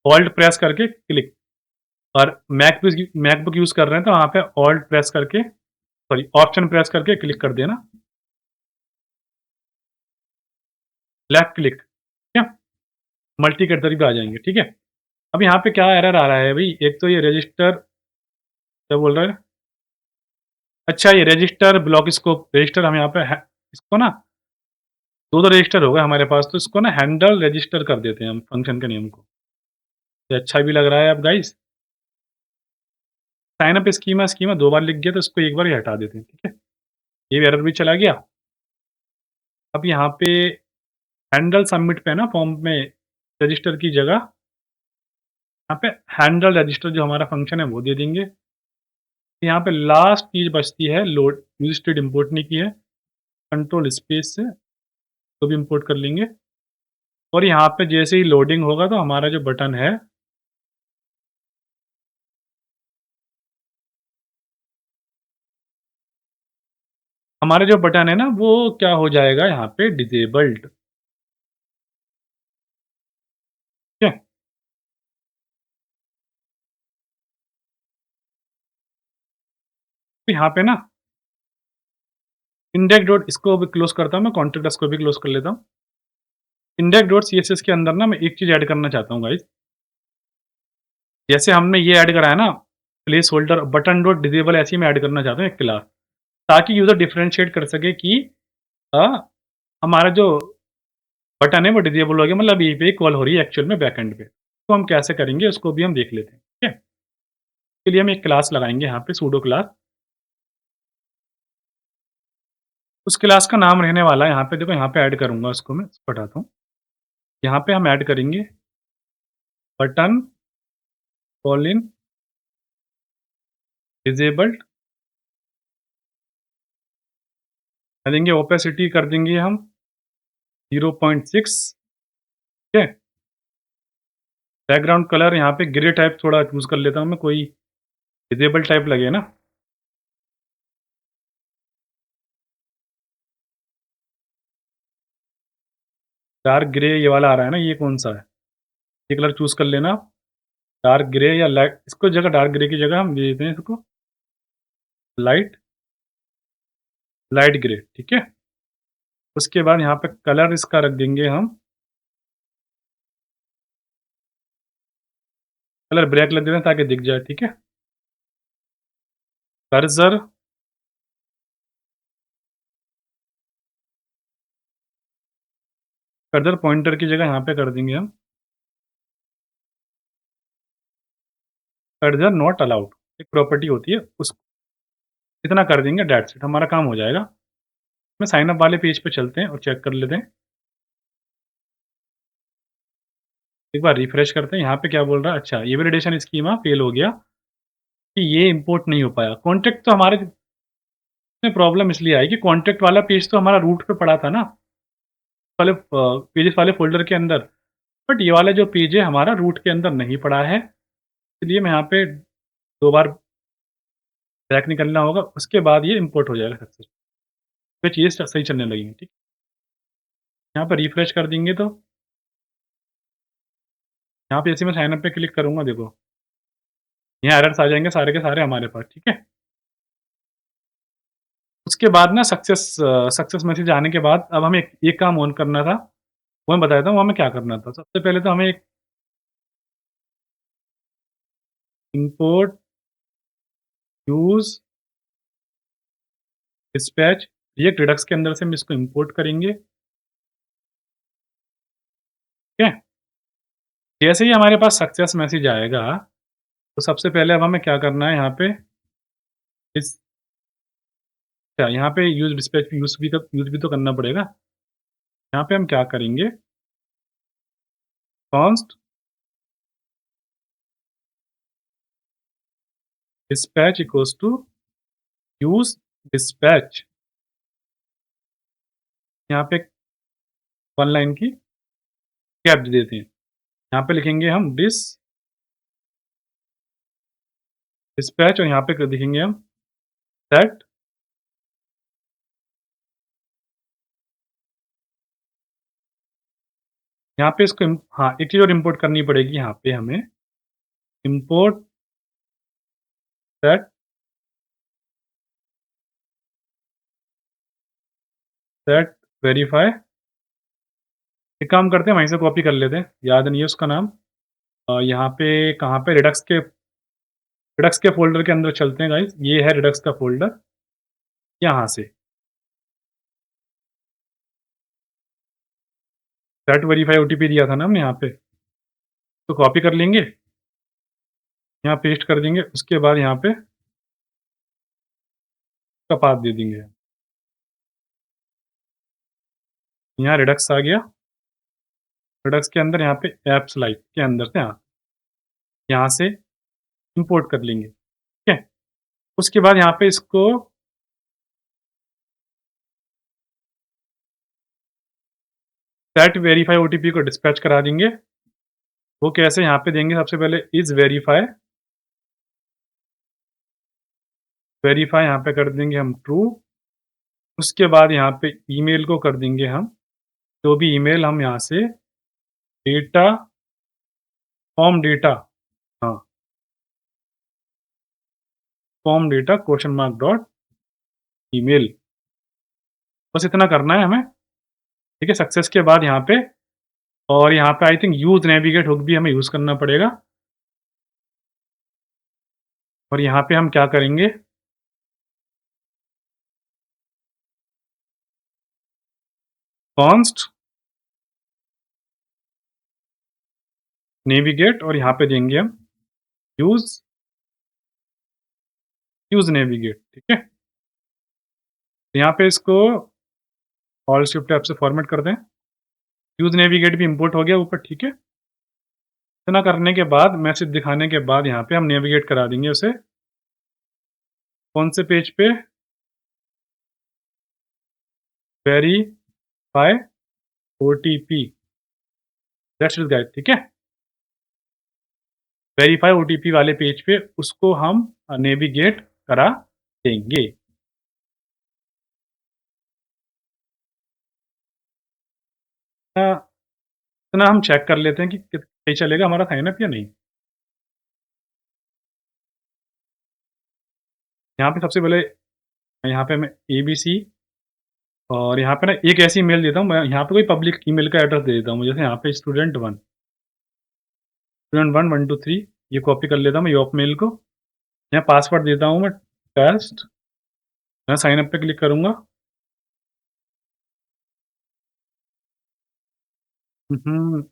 ऑल्ट प्रेस करके क्लिक, और मैकबुक यूज़ कर रहे हैं तो वहाँ पे ऑल्ट प्रेस करके, सॉरी, ऑप्शन प्रेस करके क्लिक कर देना, लेफ्ट क्लिक, ठीक है? मल्टी कैटेगरी पे आ जाएँगे, ठीक है? अब यहाँ पे क्या एरर आ रहा है भई, एक तो ये रजिस्टर क्या बोल रहा है? अच्छा, ये रजिस्टर ब्लॉक स्कोप रजिस्टर हम यहाँ पे है, इसको ना 2-2 रजिस्टर हो गए हमारे पास, तो इसको ना हैंडल रजिस्टर कर देते हैं हम फंक्शन के नेम को। ये अच्छा भी लग रहा है अब guys. Sign up schema schema 2 बार लिख गया, तो इसको एक बार ही हटा देते हैं, ठीक है? ये भी एरर भी चला गया। अब यहाँ पे हैंडल सबमिट पे ना फॉर्म में रजिस्टर की जगह यहाँ पे हैंडल रजिस्टर जो हमारा फंक्शन है वो दे देंगे। यहाँ पे लास्ट चीज़ बचती है, लोड यूज़ स्टेट इम्पोर्ट नहीं की है, कंट्रोल स्पेस से तो भी इम्पोर्ट कर लेंगे। और यहाँ पे जैसे ही लोडिंग होगा तो हमारा जो बटन है, हमारा जो बटन है ना वो क्या हो जाएगा यहाँ पे डिसेबल्ड, ठीक है? तो यहाँ पे ना इंडेक्स डॉट इसको भी क्लोज़ करता हूँ मैं, कॉन्टैक्ट अस को भी क्लोज़ कर लेता हूँ। इंडेक्स डॉट सीएसएस के अंदर ना मैं एक चीज़ ऐड करना चाहता हूँ गाइस। जैसे हमने ये ऐड करा है ना, place holder button dot disable, ऐसे ही मैं ऐड करना चाहता हूँ एक क्लास, ताकि यूज़र डिफरेंशिएट कर सके कि अ, हमारा जो बटन है वो डिसेबल हो गया, मतलब यहीं पे कॉल हो रही है एक्चुअल में बैकएंड पे। तो हम कैसे करेंगे उसको भी हम देख लेते हैं, ठीक है? इसके लिए हम एक क्लास लगाएँगे यहाँ पे सूडो क्लास। उस क्लास का नाम रहने वाला है यहाँ पे, देखो यहाँ पे ऐड करूँगा उसको मैं, इसको हटाता हूँ। यहाँ पे हम ऐड करेंगे बटन कॉलिन डिसेबल्ड, देंगे ओपेसिटी कर देंगे हम 0.6, ठीक है? बैकग्राउंड कलर यहाँ पे ग्रे टाइप थोड़ा चूज़ कर लेता हूँ मैं, कोई डिसेबल टाइप लगे ना। डार्क ग्रे ये वाला आ रहा है ना, ये कौन सा है? ये कलर चूज कर लेना। डार्क ग्रे या लाइट, इसको जगह डार्क ग्रे की जगह हम दे देते हैं इसको लाइट लाइट ग्रे, ठीक है। उसके बाद यहाँ पे कलर इसका रख देंगे हम, कलर ब्लैक लग देते हैं ताकि दिख जाए, ठीक है। कर्सर कर्सर पॉइंटर की जगह यहाँ पे कर देंगे हम कर्सर नॉट अलाउड, एक प्रॉपर्टी होती है, उस इतना कर देंगे, डेट्स इट, हमारा काम हो जाएगा। मैं साइन अप वाले पेज पे चलते हैं और चेक कर लेते हैं। एक बार रिफ्रेश करते हैं, यहाँ पे क्या बोल रहा है? अच्छा, ये वैलिडेशन स्कीमा फेल हो गया कि ये इंपोर्ट नहीं हो पाया। कॉन्टैक्ट तो हमारे में प्रॉब्लम इसलिए आई कि कॉन्टैक्ट वाला पेज तो हमारा रूट पे पड़ा था ना, वाले पेजेस वाले फ़ोल्डर के अंदर। बट ये वाला जो पेज है हमारा रूट के अंदर नहीं पड़ा है, इसलिए मैं यहाँ पे 2 बार बैक निकलना होगा, उसके बाद ये इंपोर्ट हो जाएगा सक्सेस। फिर चीज़ें सही चलने लगेंगी, ठीक। यहाँ पे रिफ्रेश कर देंगे तो यहाँ पे जैसे मैं साइन अप पे क्लिक करूँगा, देखो यहाँ एरर्स आ जाएँगे सारे के सारे हमारे पास, ठीक है। उसके बाद ना सक्सेस मैसेज आने के बाद अब हमें एक काम ऑन करना था, वो मैं बता देता हूँ, वो हमें क्या करना था। सबसे पहले तो हमें एक import use dispatch react Redux के अंदर से हम इसको इम्पोर्ट करेंगे, ठीक है। जैसे ही हमारे पास सक्सेस मैसेज आएगा, तो सबसे पहले अब हमें क्या करना है, यहाँ पे इस अच्छा यहाँ पे यूज़ डिस्पैच यूज़ भी तो करना पड़ेगा। यहाँ पे हम क्या करेंगे, const dispatch equals to use dispatch, यहाँ पे 1 लाइन की कैप दे देते हैं। यहाँ पे लिखेंगे हम डिस्पैच और यहाँ पे लिखेंगे हम सेट यहाँ पे इसको हाँ, एक चीज़ और इम्पोर्ट करनी पड़ेगी यहाँ पे हमें, इम्पोर्ट सेट सेट वेरीफाई। एक काम करते हैं, वहीं से कॉपी कर लेते हैं, याद नहीं है उसका नाम। यहाँ पे कहाँ पे रिडक्स के फ़ोल्डर के अंदर चलते हैं गाइस, ये है रिडक्स का फ़ोल्डर, यहाँ से सेट वेरीफाई ओटीपी दिया था ना हमने यहाँ पे, तो कॉपी कर लेंगे, यहाँ पेस्ट कर देंगे, उसके बाद यहाँ पे उसका पाथ दे देंगे। यहाँ रिडक्स आ गया, रिडक्स के अंदर यहाँ पे एप्स लाइट के अंदर से यहाँ से इंपोर्ट कर लेंगे, ठीक है। उसके बाद यहाँ पे इसको सेट वेरीफाई ओटीपी को डिस्पैच करा देंगे। वो कैसे, यहाँ पे देंगे सबसे पहले इज़ वेरीफाई यहाँ पे कर देंगे हम ट्रू। उसके बाद यहाँ पे ईमेल को कर देंगे हम, जो भी ईमेल हम यहाँ से डेटा फॉर्म डेटा हाँ, form data question mark dot email, बस इतना करना है हमें, ठीक है। सक्सेस के बाद यहाँ पे और यहाँ पे I think use navigate hook भी हमें यूज़ करना पड़ेगा, और यहाँ पे हम क्या करेंगे, कॉन्स्ट नेविगेट और यहाँ पे देंगे हम यूज़ यूज़ नेविगेट, ठीक है। तो यहाँ पे इसको ऑल शिफ्ट टैब से फॉर्मेट कर दें, यूज़ नेविगेट भी इंपोर्ट हो गया ऊपर, ठीक है। इतना करने के बाद मैसेज दिखाने के बाद यहाँ पे हम नेविगेट करा देंगे उसे कौन से पेज पे, verify OTP, that's it guys, ठीक है। वेरीफाई ओटीपी वाले पेज पे उसको हम नेविगेट करा देंगे। तो ना हम चेक कर लेते हैं कि सही चलेगा हमारा साइन अप या नहीं। यहाँ पे सबसे पहले यहाँ पे मैं एबीसी और यहाँ पे ना एक ऐसी ईमेल देता हूँ, मैं यहाँ पे कोई पब्लिक ईमेल का एड्रेस दे देता हूँ। जैसे यहाँ पे स्टूडेंट 1 1 2 3 ये कॉपी कर लेता हूँ मैं योप मेल को। यहाँ पासवर्ड देता हूँ मैं टेस्ट, मैं साइन अप पे क्लिक करूँगा। हुँ,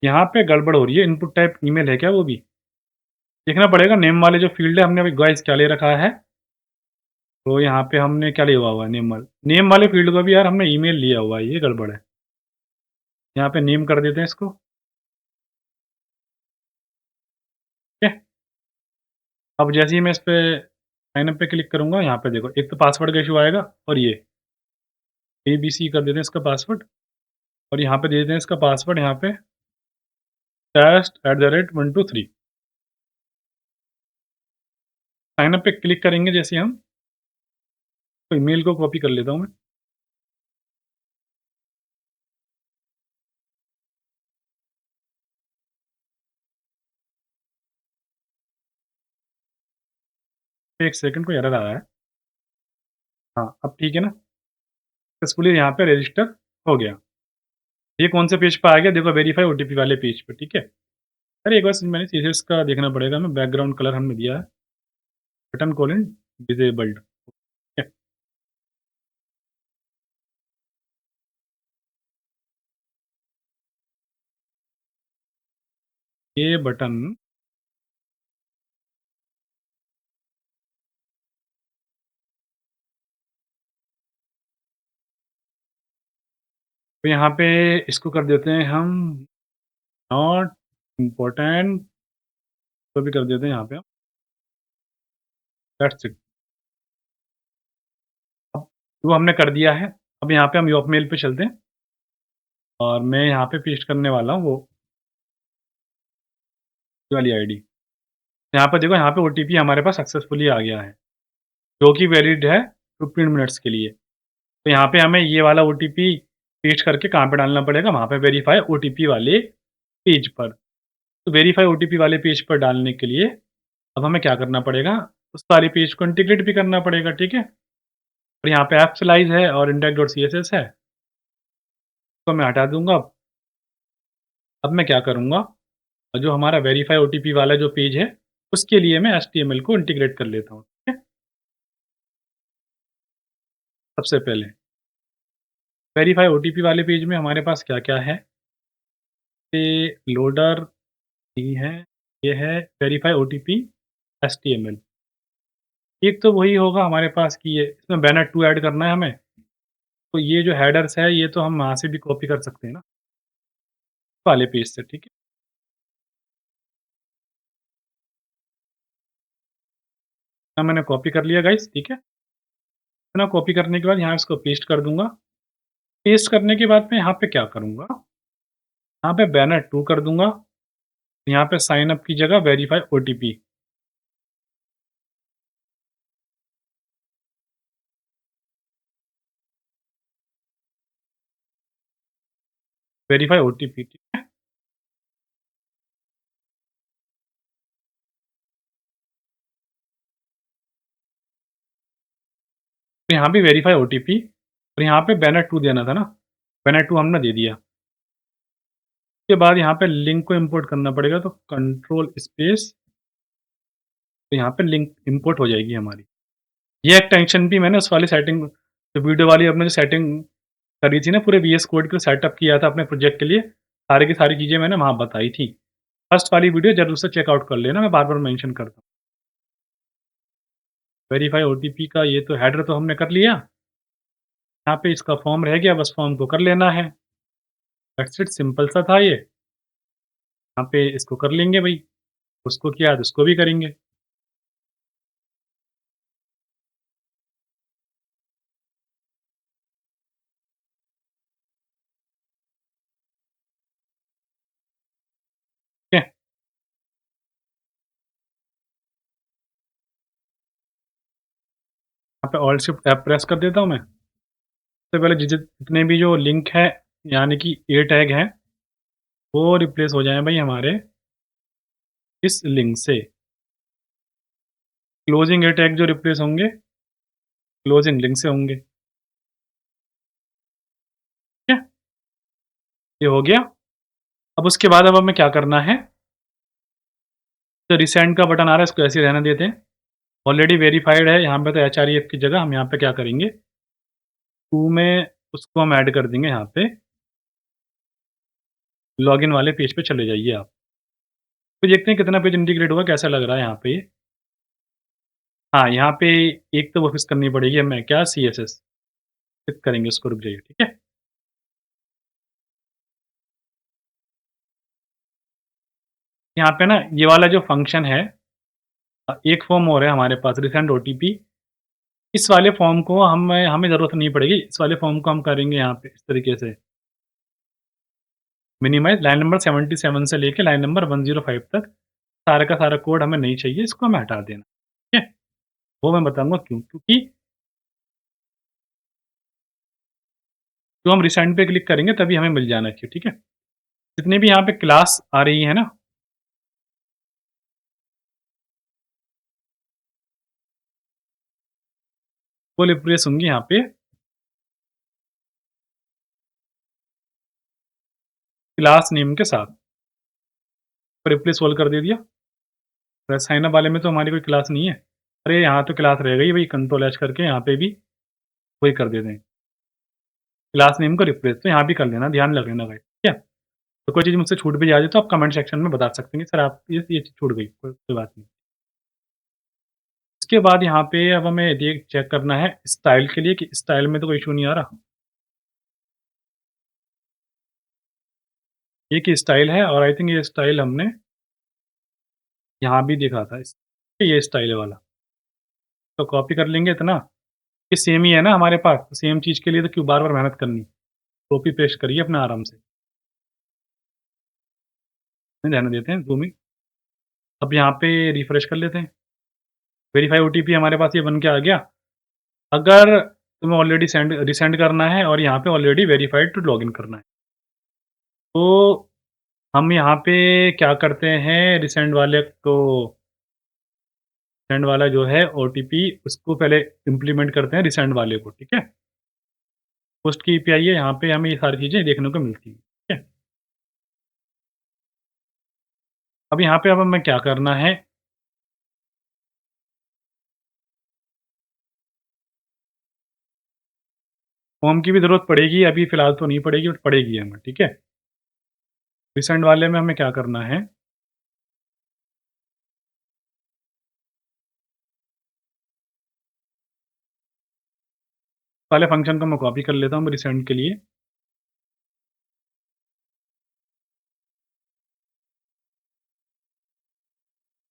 यहाँ पे गड़बड़ हो रही है, इनपुट टाइप ईमेल है क्या वो भी? देखना पड़ेगा नेम वाले जो फ़ील्ड है हमने अभी गाइस क्या ले रखा है, तो यहाँ पे हमने क्या लिया हुआ है नेम वाले फ़ील्ड को भी यार हमने ईमेल लिया हुआ है, ये गड़बड़ है। यहाँ पे नेम कर देते हैं इसको, ठीक है? अब जैसे ही मैं इस पे साइन अप पे क्लिक करूँगा, यहाँ पे देखो एक तो पासवर्ड का इश्यू आएगा और ये एबीसी कर देते हैं इसका पासवर्ड और यहाँ पे दे देते हैं इसका पासवर्ड यहाँ पे @123 साइन अप पे क्लिक करेंगे जैसे हम, तो ईमेल को कॉपी कर लेता हूँ मैं। 1 सेकंड कोई एरर आया है। हाँ, अब ठीक है ना? सक्सेसफुली यहाँ पे रजिस्टर हो गया। ये कौन से पेज पे आ गया देखो वेरीफाई ओटीपी वाले पेज पे, ठीक है? अरे एक बार मैंने सीधे इसका देखना पड़ेगा हमें बैकग्राउंड कलर हमने दिया है, बटन कॉलन डिसेबल्ड, ठीक है? ये बटन तो यहाँ पे इसको कर देते हैं हम नॉट इम्पोर्टेंट तो भी कर देते हैं यहाँ पे हम दैट्स इट। अब वो हमने कर दिया है। अब यहाँ पे हम योप मेल पे चलते हैं और मैं यहाँ पे पेस्ट करने वाला हूँ वो वाली आईडी। यहाँ पे देखो यहाँ पे ओटीपी हमारे पास सक्सेसफुली आ गया है, जो कि वैलिड है 15 मिनट्स के लिए। तो यहाँ पे हमें ये वाला ओटीपी पेस्ट करके कहाँ पे डालना पड़ेगा? वहाँ पे वेरीफाई ओटीपी वाले पेज पर। तो वेरीफाई ओटीपी वाले पेज पर डालने के लिए अब हमें क्या करना पड़ेगा? उस वाले पेज को इंटीग्रेट भी करना पड़ेगा, ठीक है? और यहाँ पे एप्सलाइज़ है और इंडेक्स डॉट सीएसएस है, तो मैं हटा दूँगा अब। अब मैं क्या करूँगा, जो हमारा वेरीफाई ओटीपी वाला जो पेज है, उसके लिए मैं एचटीएमएल को इंटीग्रेट कर लेता हूँ, ठीक है? सबसे पहले वेरीफाई ओटीपी वाले पेज में हमारे पास क्या-क्या है? ये लोडर नहीं है, ये है वेरीफाई ओटीपी एचटीएमएल। एक तो वही होगा हमारे पास कि ये इसमें बैनर 2 ऐड करना है हमें, तो ये जो हेडर्स है, ये तो हम वहाँ से भी कॉपी कर सकते हैं ना, वाले पेज से, ठीक है? ना मैंने कॉपी कर लिया गाइस, ठीक है? इतना कॉपी करने के बाद यहाँ इसको पेस्ट कर दूँगा। पेस्ट करने के बाद मैं यहाँ पे क्या करूँगा, यहाँ पे बैनर 2 कर दूँगा, यहाँ पे साइन अप की जगह वेरीफाई ओटीपी, वेरीफाई ओटीपी, ठीक है? तो यहाँ भी वेरीफाई ओटीपी और यहाँ पे बैनर 2 देना था ना, बैनर 2 हमने दे दिया। उसके बाद यहाँ पे लिंक को इम्पोर्ट करना पड़ेगा, तो कंट्रोल स्पेस तो यहाँ पे लिंक इम्पोर्ट हो जाएगी हमारी। ये एक्सटेंशन भी मैंने उस वाली सेटिंग जो वीडियो वाली अपने जो सेटिंग करी थी ना पूरे वीएस कोड को सेटअप किया था अपने प्रोजेक्ट के लिए, सारी की सारी चीज़ें मैंने वहाँ बताई थी। फर्स्ट वाली वीडियो ज़रूर से चेकआउट कर लेना, मैं बार-बार मेंशन करता हूँ। वेरीफाई ओटीपी का ये तो हेडर तो हमने कर लिया, यहाँ पे इसका फॉर्म रह गया, बस फॉर्म को कर लेना है। दैट्स इट सिंपल सा था ये। यहाँ पे इसको कर लेंगे भई, उसको किया तो इसको भी करेंगे। ठीक है? यहाँ पे ऑल्ट शिफ्ट टैब प्रेस कर देता हूँ मैं। सबसे पहले जितने भी जो लिंक है यानी कि ए टैग हैं, वो रिप्लेस हो जाएँ भाई हमारे इस लिंक से। क्लोजिंग ए टैग जो रिप्लेस होंगे, क्लोजिंग लिंक से होंगे। ठीक है? ये हो गया। अब उसके बाद अब हमें क्या करना है, जो रिसेंड का बटन आ रहा है इसको ऐसे ही रहने देते हैं। ऑलरेडी वेरिफाइड है यहाँ पे, तो एचआरईएफ की जगह हम यहाँ पे क्या करेंगे, टू में उसको हम ऐड कर देंगे यहाँ पे। लॉगिन वाले पेज पे चले जाइए आप। तो देखते हैं कितना पेज इंटीग्रेट हुआ, कैसा लग रहा है यहाँ पे ये। हाँ, यहाँ पे एक तो वो फिक्स करनी पड़ेगी हमें, क्या सीएसएस फिक्स करेंगे उसको, रुक जाइए, ठीक है? यहाँ पे ना ये वाला जो फंक्शन है, एक फॉर्म और है हमारे पास, रिसेंड ओटीपी। इस वाले फॉर्म को हमें हमें ज़रूरत नहीं पड़ेगी, इस वाले फॉर्म को हम करेंगे यहाँ पे इस तरीके से, मिनिमाइज़ लाइन नंबर 77 से लेके लाइन नंबर 105 तक, सारा का सारा कोड हमें नहीं चाहिए, इसको हमें हटा देना, ठीक है? वो मैं बताऊँगा क्यों, क्योंकि जो हम रिसेंड पे क्लिक करेंगे तभी हमें मिल जाना चाहिए, ठीक है? जितनी भी यहाँ पे क्लास आ रही है ना, वो रिप्लेस होंगी यहाँ पे क्लास नेम के साथ। तो रिप्लेस ऑल कर दे दिया। साइन अप वाले में तो हमारी कोई क्लास नहीं है। अरे यहाँ तो क्लास रह गई भाई, कंट्रोल एच करके यहाँ पे भी वही कर देते हैं। क्लास नेम को रिप्लेस तो यहाँ भी कर लेना, ध्यान रख लेना भाई, ठीक है? तो कोई चीज़ मुझसे छूट भी जाए तो आप कमेंट सेक्शन में बता सकते हैं कि सर आप ये चीज़ छूट गई, कोई बात नहीं। उसके बाद यहाँ पे अब हमें ये चेक करना है स्टाइल के लिए कि स्टाइल में तो कोई इशू नहीं आ रहा। ये कि स्टाइल है, और आई थिंक ये स्टाइल हमने यहाँ भी देखा था, ये स्टाइल वाला। तो कॉपी कर लेंगे इतना, ये सेम ही है ना हमारे पास, तो सेम चीज़ के लिए तो क्यों बार-बार मेहनत करनी। कॉपी पेस्ट करिए अपना आराम से। ध्यान देते हैं ज़ूम इन। अब यहाँ पे रिफ्रेश कर लेते हैं। वेरीफाई ओटीपी हमारे पास ये बन के आ गया। अगर तुम्हें ऑलरेडी रीसेंड करना है और यहाँ पे ऑलरेडी वेरीफाइड टू लॉगिन करना है, तो हम यहाँ पे क्या करते हैं, रीसेंड वाले को, सेंड वाला जो है ओटीपी उसको पहले इम्प्लीमेंट करते हैं रीसेंड वाले को, ठीक है? पोस्ट की एपीआई है, यहाँ पे हमें ये सारी चीज़ें देखने को मिलती हैं, ठीक है? अब यहाँ पे अब हमें क्या करना है, फॉर्म की भी ज़रूरत पड़ेगी, अभी फ़िलहाल तो नहीं पड़ेगी बट पड़ेगी हमें, ठीक है? रीसेंड वाले में हमें क्या करना है, वाले फंक्शन को मैं कॉपी कर लेता हूँ रीसेंड के लिए।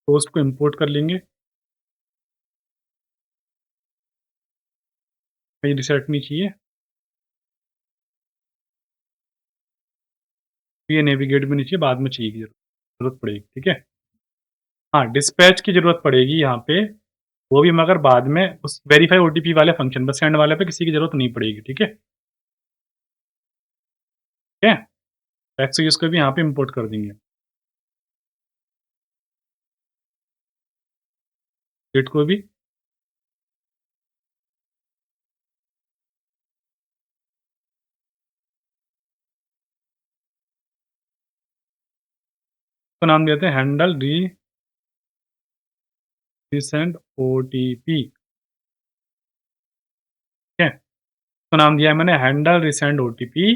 पोस्ट को इम्पोर्ट कर लेंगे। कहीं रीसेट नहीं चाहिए। ये नेविगेट भी नहीं चाहिए, बाद में चाहिए, ज़रूरत पड़ेगी, ठीक है? हाँ, डिस्पैच की ज़रूरत पड़ेगी यहाँ पे, वो भी मगर बाद में उस वेरीफाई ओटीपी वाले फंक्शन पर, सेंड वाले पे किसी की ज़रूरत नहीं पड़ेगी, ठीक है? ठीक है? एक्सक्यूज़ को भी यहाँ पे इम्पोर्ट कर देंगे। गेट को भी, तो नाम देते हैं हैंडल रीसेंड ओटीपी, ठीक है? तो नाम दिया है मैंने handle resend OTP,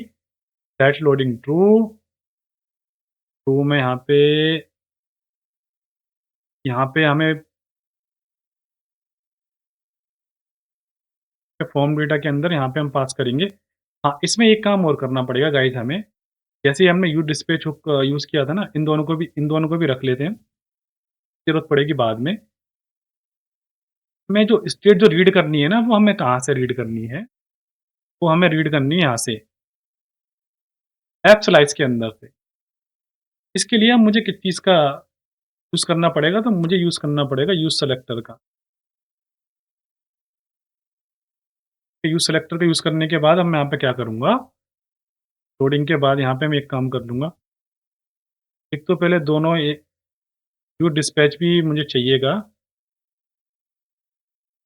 that loading true, true में यहाँ पे हमें फॉर्म डेटा के अंदर यहाँ पे हम पास करेंगे। हाँ, इसमें एक काम और करना पड़ेगा गाइस हमें, जैसे ही हमने यू डिस्पैच हुक यूज़ किया था ना, इन दोनों को भी रख लेते हैं, ज़रूरत पड़ेगी बाद में। हमें जो स्टेट जो रीड करनी है ना, वो हमें कहाँ से रीड करनी है? वो हमें रीड करनी है यहाँ से, ऐप स्लाइस के अंदर से। इसके लिए अब मुझे किस चीज़ का यूज़ करना पड़ेगा, तो मुझे यूज़ करना पड़ेगा यूज़ सेलेक्टर का। यूज़ सेलेक्टर का यूज़ करने के बाद अब मैं यहाँ पे क्या करूँगा, लोडिंग के बाद यहाँ पे मैं एक काम कर लूँगा। एक तो पहले दोनों व्यू डिस्पैच भी मुझे चाहिएगा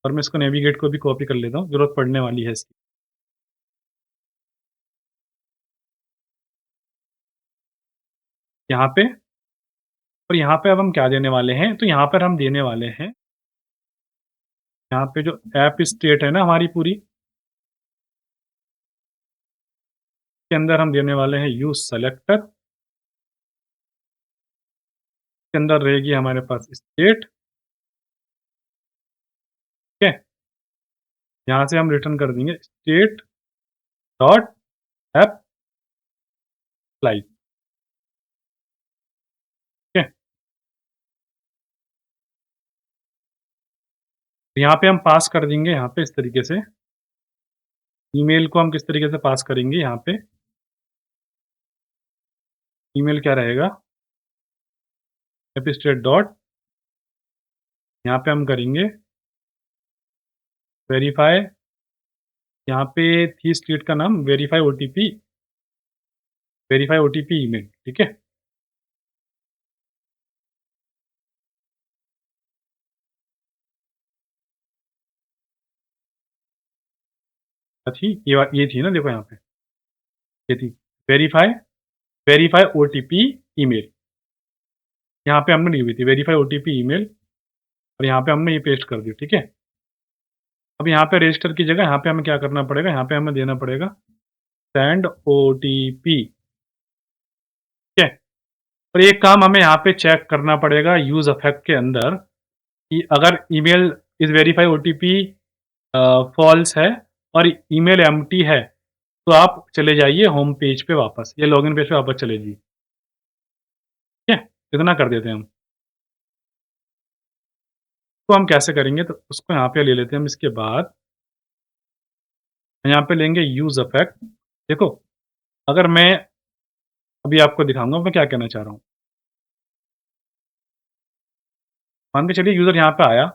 और मैं इसको नेविगेट को भी कॉपी कर लेता हूँ, ज़रूरत पड़ने वाली है इसकी। यहाँ पे और यहाँ पे अब हम क्या देने वाले हैं, तो यहाँ पर हम देने वाले हैं, यहाँ पे जो ऐप स्टेट है ना हमारी पूरी, के अंदर हम देने वाले हैं यूज़ सेलेक्टर, के अंदर रहेगी हमारे पास स्टेट, ठीक है? यहाँ से हम रिटर्न कर देंगे स्टेट डॉट ऐप स्लाइस, ठीक है? तो यहाँ पे हम पास कर देंगे यहाँ पे इस तरीके से, ईमेल को हम किस तरीके से पास करेंगे यहाँ पे, ईमेल क्या रहेगा, एपिस्टेट डॉट, यहाँ पे हम करेंगे वेरीफाई, यहाँ पे थी स्टेट का नाम वेरीफाई ओटीपी ईमेल, ठीक है? थी ये थी ना देखो यहाँ पे, ये थी वेरीफाई वेरीफाई ओटीपी ईमेल, यहाँ पे हमने दी हुई थी वेरीफाई ओटीपी ईमेल और यहाँ पे हमने ये पेस्ट कर दी, ठीक है? अब यहाँ पे रजिस्टर की जगह यहाँ पे हमें क्या करना पड़ेगा, यहाँ पे हमें देना पड़ेगा सेंड ओटीपी, ठीक है? और एक काम हमें यहाँ पे चेक करना पड़ेगा यूज़ इफेक्ट के अंदर कि अगर email is verify OTP false है और ईमेल एम्प्टी है, तो आप चले जाइए होम पेज पे वापस या लॉगिन पेज पे वापस चले जाइए, ठीक है? इतना कर देते हैं हम। तो हम कैसे करेंगे तो उसको यहाँ पे ले लेते हैं हम इसके बाद यहाँ पे लेंगे यूज़ इफेक्ट। देखो, अगर मैं अभी आपको दिखाऊँगा मैं क्या कहना चाह रहा हूँ। मान के चलिए यूज़र यहाँ पे आया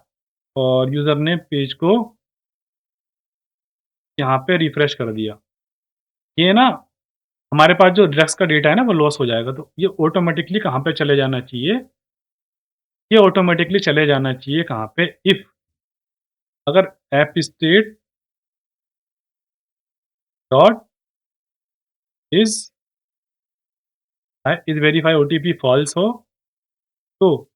और यूज़र ने पेज को यहाँ पे रिफ्रेश कर दिया। ये ना हमारे पास जो ड्रग्स का डेटा है ना वो लॉस हो जाएगा, तो ये ऑटोमेटिकली कहाँ पे चले जाना चाहिए? ये ऑटोमेटिकली चले जाना चाहिए कहाँ पे? इफ अगर app state dot is is verify OTP false हो, तो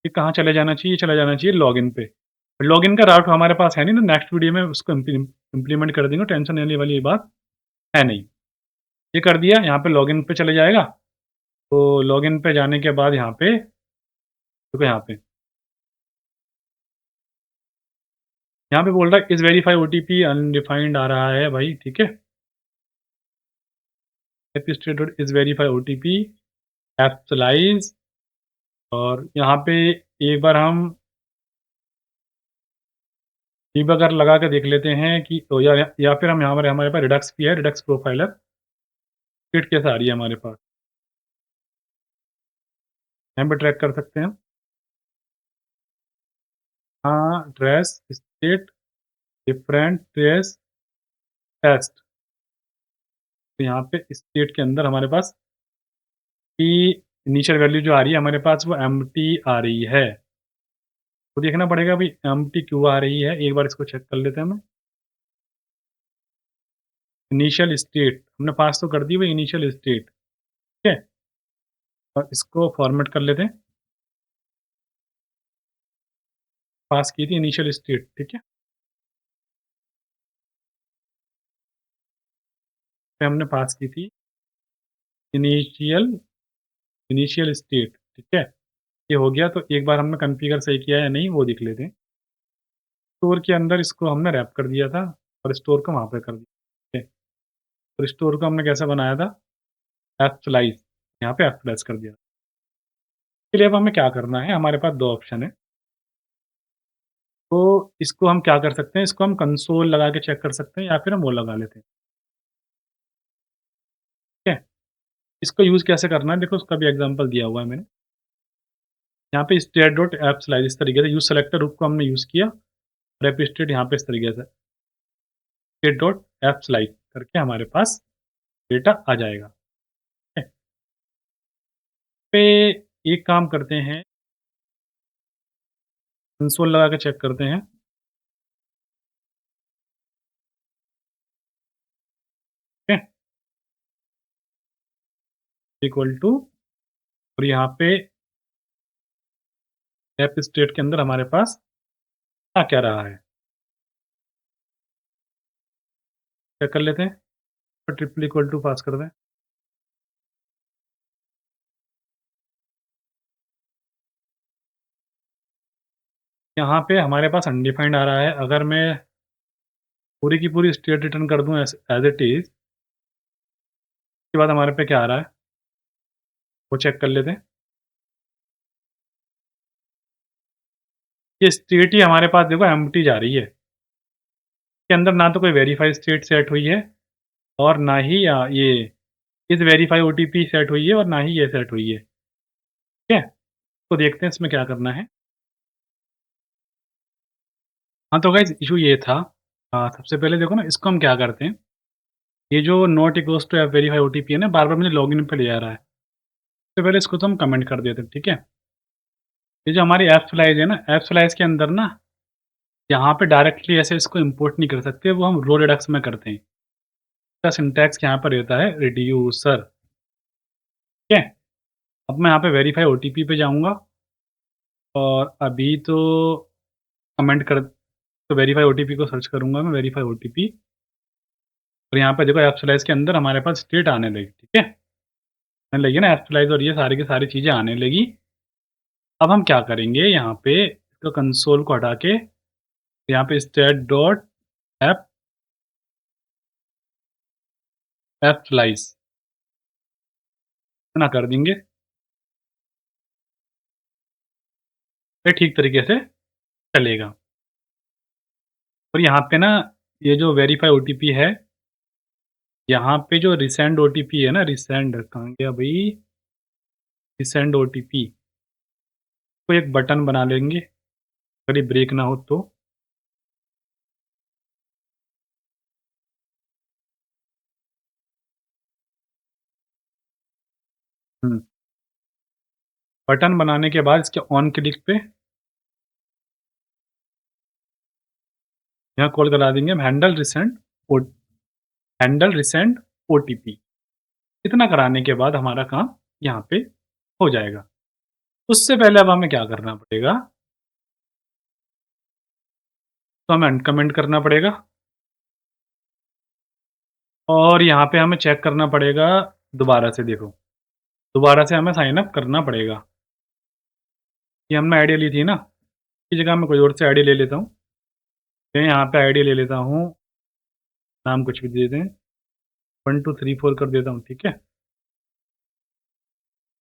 ये कहाँ चले जाना चाहिए? ये चला जाना चाहिए लॉगिन पे। लॉगिन का राउट हमारे पास है नहीं, तो नेक्स्ट वीडियो में उसको इम्प्लीमेंट कर देंगे, टेंशन लेने वाली ये बात है नहीं। ये कर दिया, यहाँ पे लॉगिन पे चले जाएगा, तो लॉगिन पे जाने के बाद यहाँ पे देखो यहाँ पे बोल रहा है इज़ वेरीफाई ओटीपी अनडिफाइंड आ रहा है भाई, ठीक है? एपिस्टेटेड इज़ वेरीफाई ओटीपी एप्सलाइज़ और यहाँ पे एक बार हम डिबगर लगा के देख लेते हैं कि तो या फिर हम यहाँ पर हमारे पास रिडक्स भी है, रिडक्स प्रोफाइलर फिट कैसे आ रही है हमारे पास, यहाँ पे ट्रैक कर सकते हैं। हाँ, trace state different trace test, तो यहाँ पे स्टेट के अंदर हमारे पास की इनिशियल वैल्यू जो आ रही है हमारे पास वो एम्प्टी आ रही है। तो देखना पड़ेगा भाई एम्प्टी क्यों आ रही है, एक बार इसको चेक कर लेते हैं हम। इनिशियल स्टेट हमने पास तो कर दी भाई इनिशियल स्टेट, ठीक है? और इसको फॉर्मेट कर लेते हैं, पास की थी इनिशियल स्टेट, ठीक है? पे हमने पास की थी इनिशियल इनिशियल स्टेट, ठीक है? ये हो गया, तो एक बार हमने कॉन्फ़िगर सही किया है या नहीं वो देख लेते हैं। स्टोर के अंदर इसको हमने रैप कर दिया था और स्टोर को वहाँ पे कर दिया, ठीक है? और स्टोर को हमने कैसे बनाया था? एस्टलाइज़, यहाँ पे एस्टलाइज़ कर दिया। इसके लिए अब हमें क्या करना है, हमारे पास 2 ऑप्शन है। तो इसको हम क्या कर सकते हैं, इसको हम कंसोल लगा के चेक कर सकते हैं या फिर हम वो लगा लेते हैं, ठीक है? इसको यूज़ कैसे करना है देखो उसका भी एग्ज़ाम्पल दिया हुआ है मैंने। यहाँ पे स्टेट डॉट ऐप स्लाइड इस तरीके से यूज़ सेलेक्टर रूप को हमने यूज़ किया और ऐप स्टेट यहाँ पे इस तरीके से स्टेट डॉट ऐप स्लाइड करके हमारे पास डेटा आ जाएगा। ठीक है? पे एक काम करते हैं, कंसोल लगा के चेक करते हैं। ठीक है? इक्वल टू और यहाँ पे ऐप स्टेट के अंदर हमारे पास आ क्या रहा है, चेक कर लेते हैं। तो ट्रिपल इक्वल टू पास कर दें। यहाँ पे हमारे पास अनडिफाइंड आ रहा है। अगर मैं पूरी की पूरी स्टेट रिटर्न कर दूँ एज़ इट इज़, उसके बाद हमारे पे क्या आ रहा है, वो चेक कर लेते हैं। ये स्टेट ही हमारे पास देखो एम्प्टी जा रही है। इसके अंदर ना तो कोई वेरीफाई स्टेट सेट हुई है और ना ही ये इस वेरीफाई ओटीपी सेट हुई है और ना ही ये सेट हुई है। ठीक है? तो देखते हैं इसमें क्या करना है। हाँ, तो गाइज़ इश्यू ये था, सबसे पहले देखो ना इसको हम क्या करते हैं, ये जो not equals to app verify OTP है ना, बार-बार मुझे लॉगिन पे ले आ रहा है। सबसे पहले इसको तो हम कमेंट कर देते हैं, ठीक है? ये जो हमारी ऐप स्लाइस है ना, ऐप स्लाइस के अंदर ना यहाँ पे डायरेक्टली ऐसे इसको इम्पोर्ट नहीं कर सकते, वो हम रो रिडक्स में करते हैं। इसका सिंटैक्स यहाँ पर रहता है रिड्यूसर, ठीक है? अब मैं यहाँ पे वेरीफाई ओटीपी पे जाऊँगा और अभी तो कमेंट कर तो वेरीफाई ओटीपी को सर्च करूँगा मैं, वेरीफाई ओटीपी और यहाँ पे देखो एप्सलाइज़ के अंदर हमारे पास स्टेट आने लगी, ठीक है? आने लगी ना एप्सलाइज़ और ये सारी की सारी चीज़ें आने लगी। अब हम क्या करेंगे यहाँ पे इसको कंसोल को हटा के यहाँ पे स्टेट डॉट ऐप एप्सलाइज़ इतना कर देंगे, ये ठीक तरीके से चलेगा। और यहाँ पे ना ये जो वेरीफाई ओटीपी है, यहाँ पे जो रिसेंड ओटीपी है ना, रिसेंड कहाँ गया भई? रिसेंड ओटीपी को एक बटन बना लेंगे, अगर ये ब्रेक ना हो तो। हुँ, बटन बनाने के बाद इसके ऑन क्लिक पे यहाँ कॉल करा देंगे हम ओ हैंडल रिसेंड ओटीपी। इतना कराने के बाद हमारा काम यहाँ पे हो जाएगा। उससे पहले अब हमें क्या करना पड़ेगा, तो हमें अनकमेंट करना पड़ेगा और यहाँ पे हमें चेक करना पड़ेगा दोबारा से देखो, दोबारा से हमें साइन अप करना पड़ेगा। ये हमने आईडी ली थी ना, इसकी जगह मैं कोई और से आईडी ले लेता हूँ। मैं यहाँ पे आईडी ले लेता हूँ, नाम कुछ भी दे दें, 1 2 3 4 कर देता हूँ, ठीक है?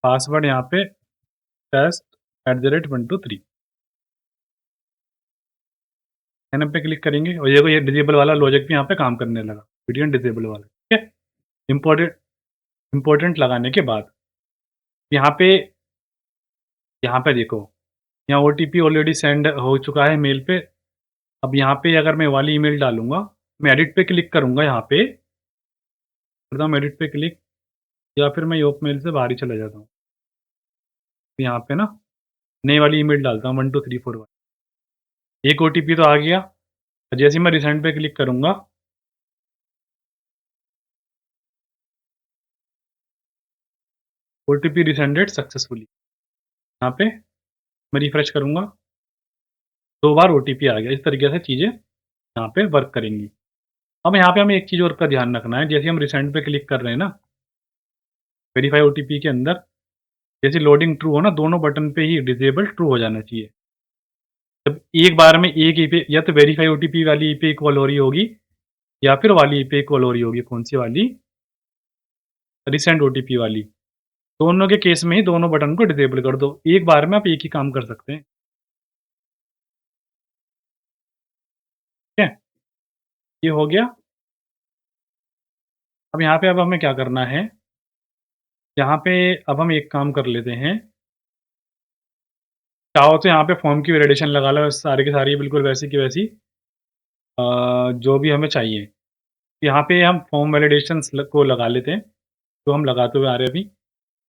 पासवर्ड यहाँ पे टेस्ट@123 साइन अप पे क्लिक करेंगे और देखो ये डिसेबल वाला लॉजिक भी यहाँ पे काम करने लगा, वीडियो डिसेबल वाला, ठीक है? इम्पोर्टेंट इम्पोर्टेंट लगाने के बाद यहाँ पे देखो, यहाँ ओटीपी ऑलरेडी सेंड हो चुका है मेल पे। अब यहाँ पे अगर मैं वाली ईमेल डालूँगा, मैं एडिट पे क्लिक करूँगा यहाँ पे, करता हूँ एडिट पे क्लिक या फिर मैं योप मेल से बाहर ही चला जाता हूँ। तो यहाँ पे ना नई वाली ईमेल डालता हूँ 1 2 3 4 वाली। एक ओटीपी तो आ गया, जैसे ही मैं रिसेंड पे क्लिक करूँगा, ओटीपी रिसेंडेड सक्सेसफुली। यहाँ पे मैं रिफ्रेश करूँगा, 2 बार ओटीपी आ गया। इस तरीके से चीज़ें यहाँ पे वर्क करेंगी। अब यहाँ पे हमें एक चीज़ और का ध्यान रखना है, जैसे ही हम रिसेंड पे क्लिक कर रहे हैं ना, वेरीफाई ओटीपी के अंदर जैसे लोडिंग ट्रू हो ना, दोनों बटन पे ही डिसेबल ट्रू हो जाना चाहिए। जब एक बार में एक ईपी या तो वेरीफाई ओटीपी वाली ईपी कॉल हो रही होगी या फिर वाली ईपी कॉल हो रही होगी, कौन-सी वाली? रिसेंट ओटीपी वाली। दोनों के केस में ही दोनों बटन को डिसेबल कर दो। एक बार में आप एक ही काम कर सकते हैं, ठीक है? ये हो गया। अब यहाँ पे अब हमें क्या करना है, यहाँ पे अब हम एक काम कर लेते हैं, चाहो तो यहाँ पे फॉर्म की वैलिडेशन लगा लो सारी की सारी बिल्कुल वैसी की वैसी जो भी हमें चाहिए। यहाँ पे हम फॉर्म वैलिडेशंस को लगा लेते हैं, जो हम लगाते हुए आ रहे हैं अभी।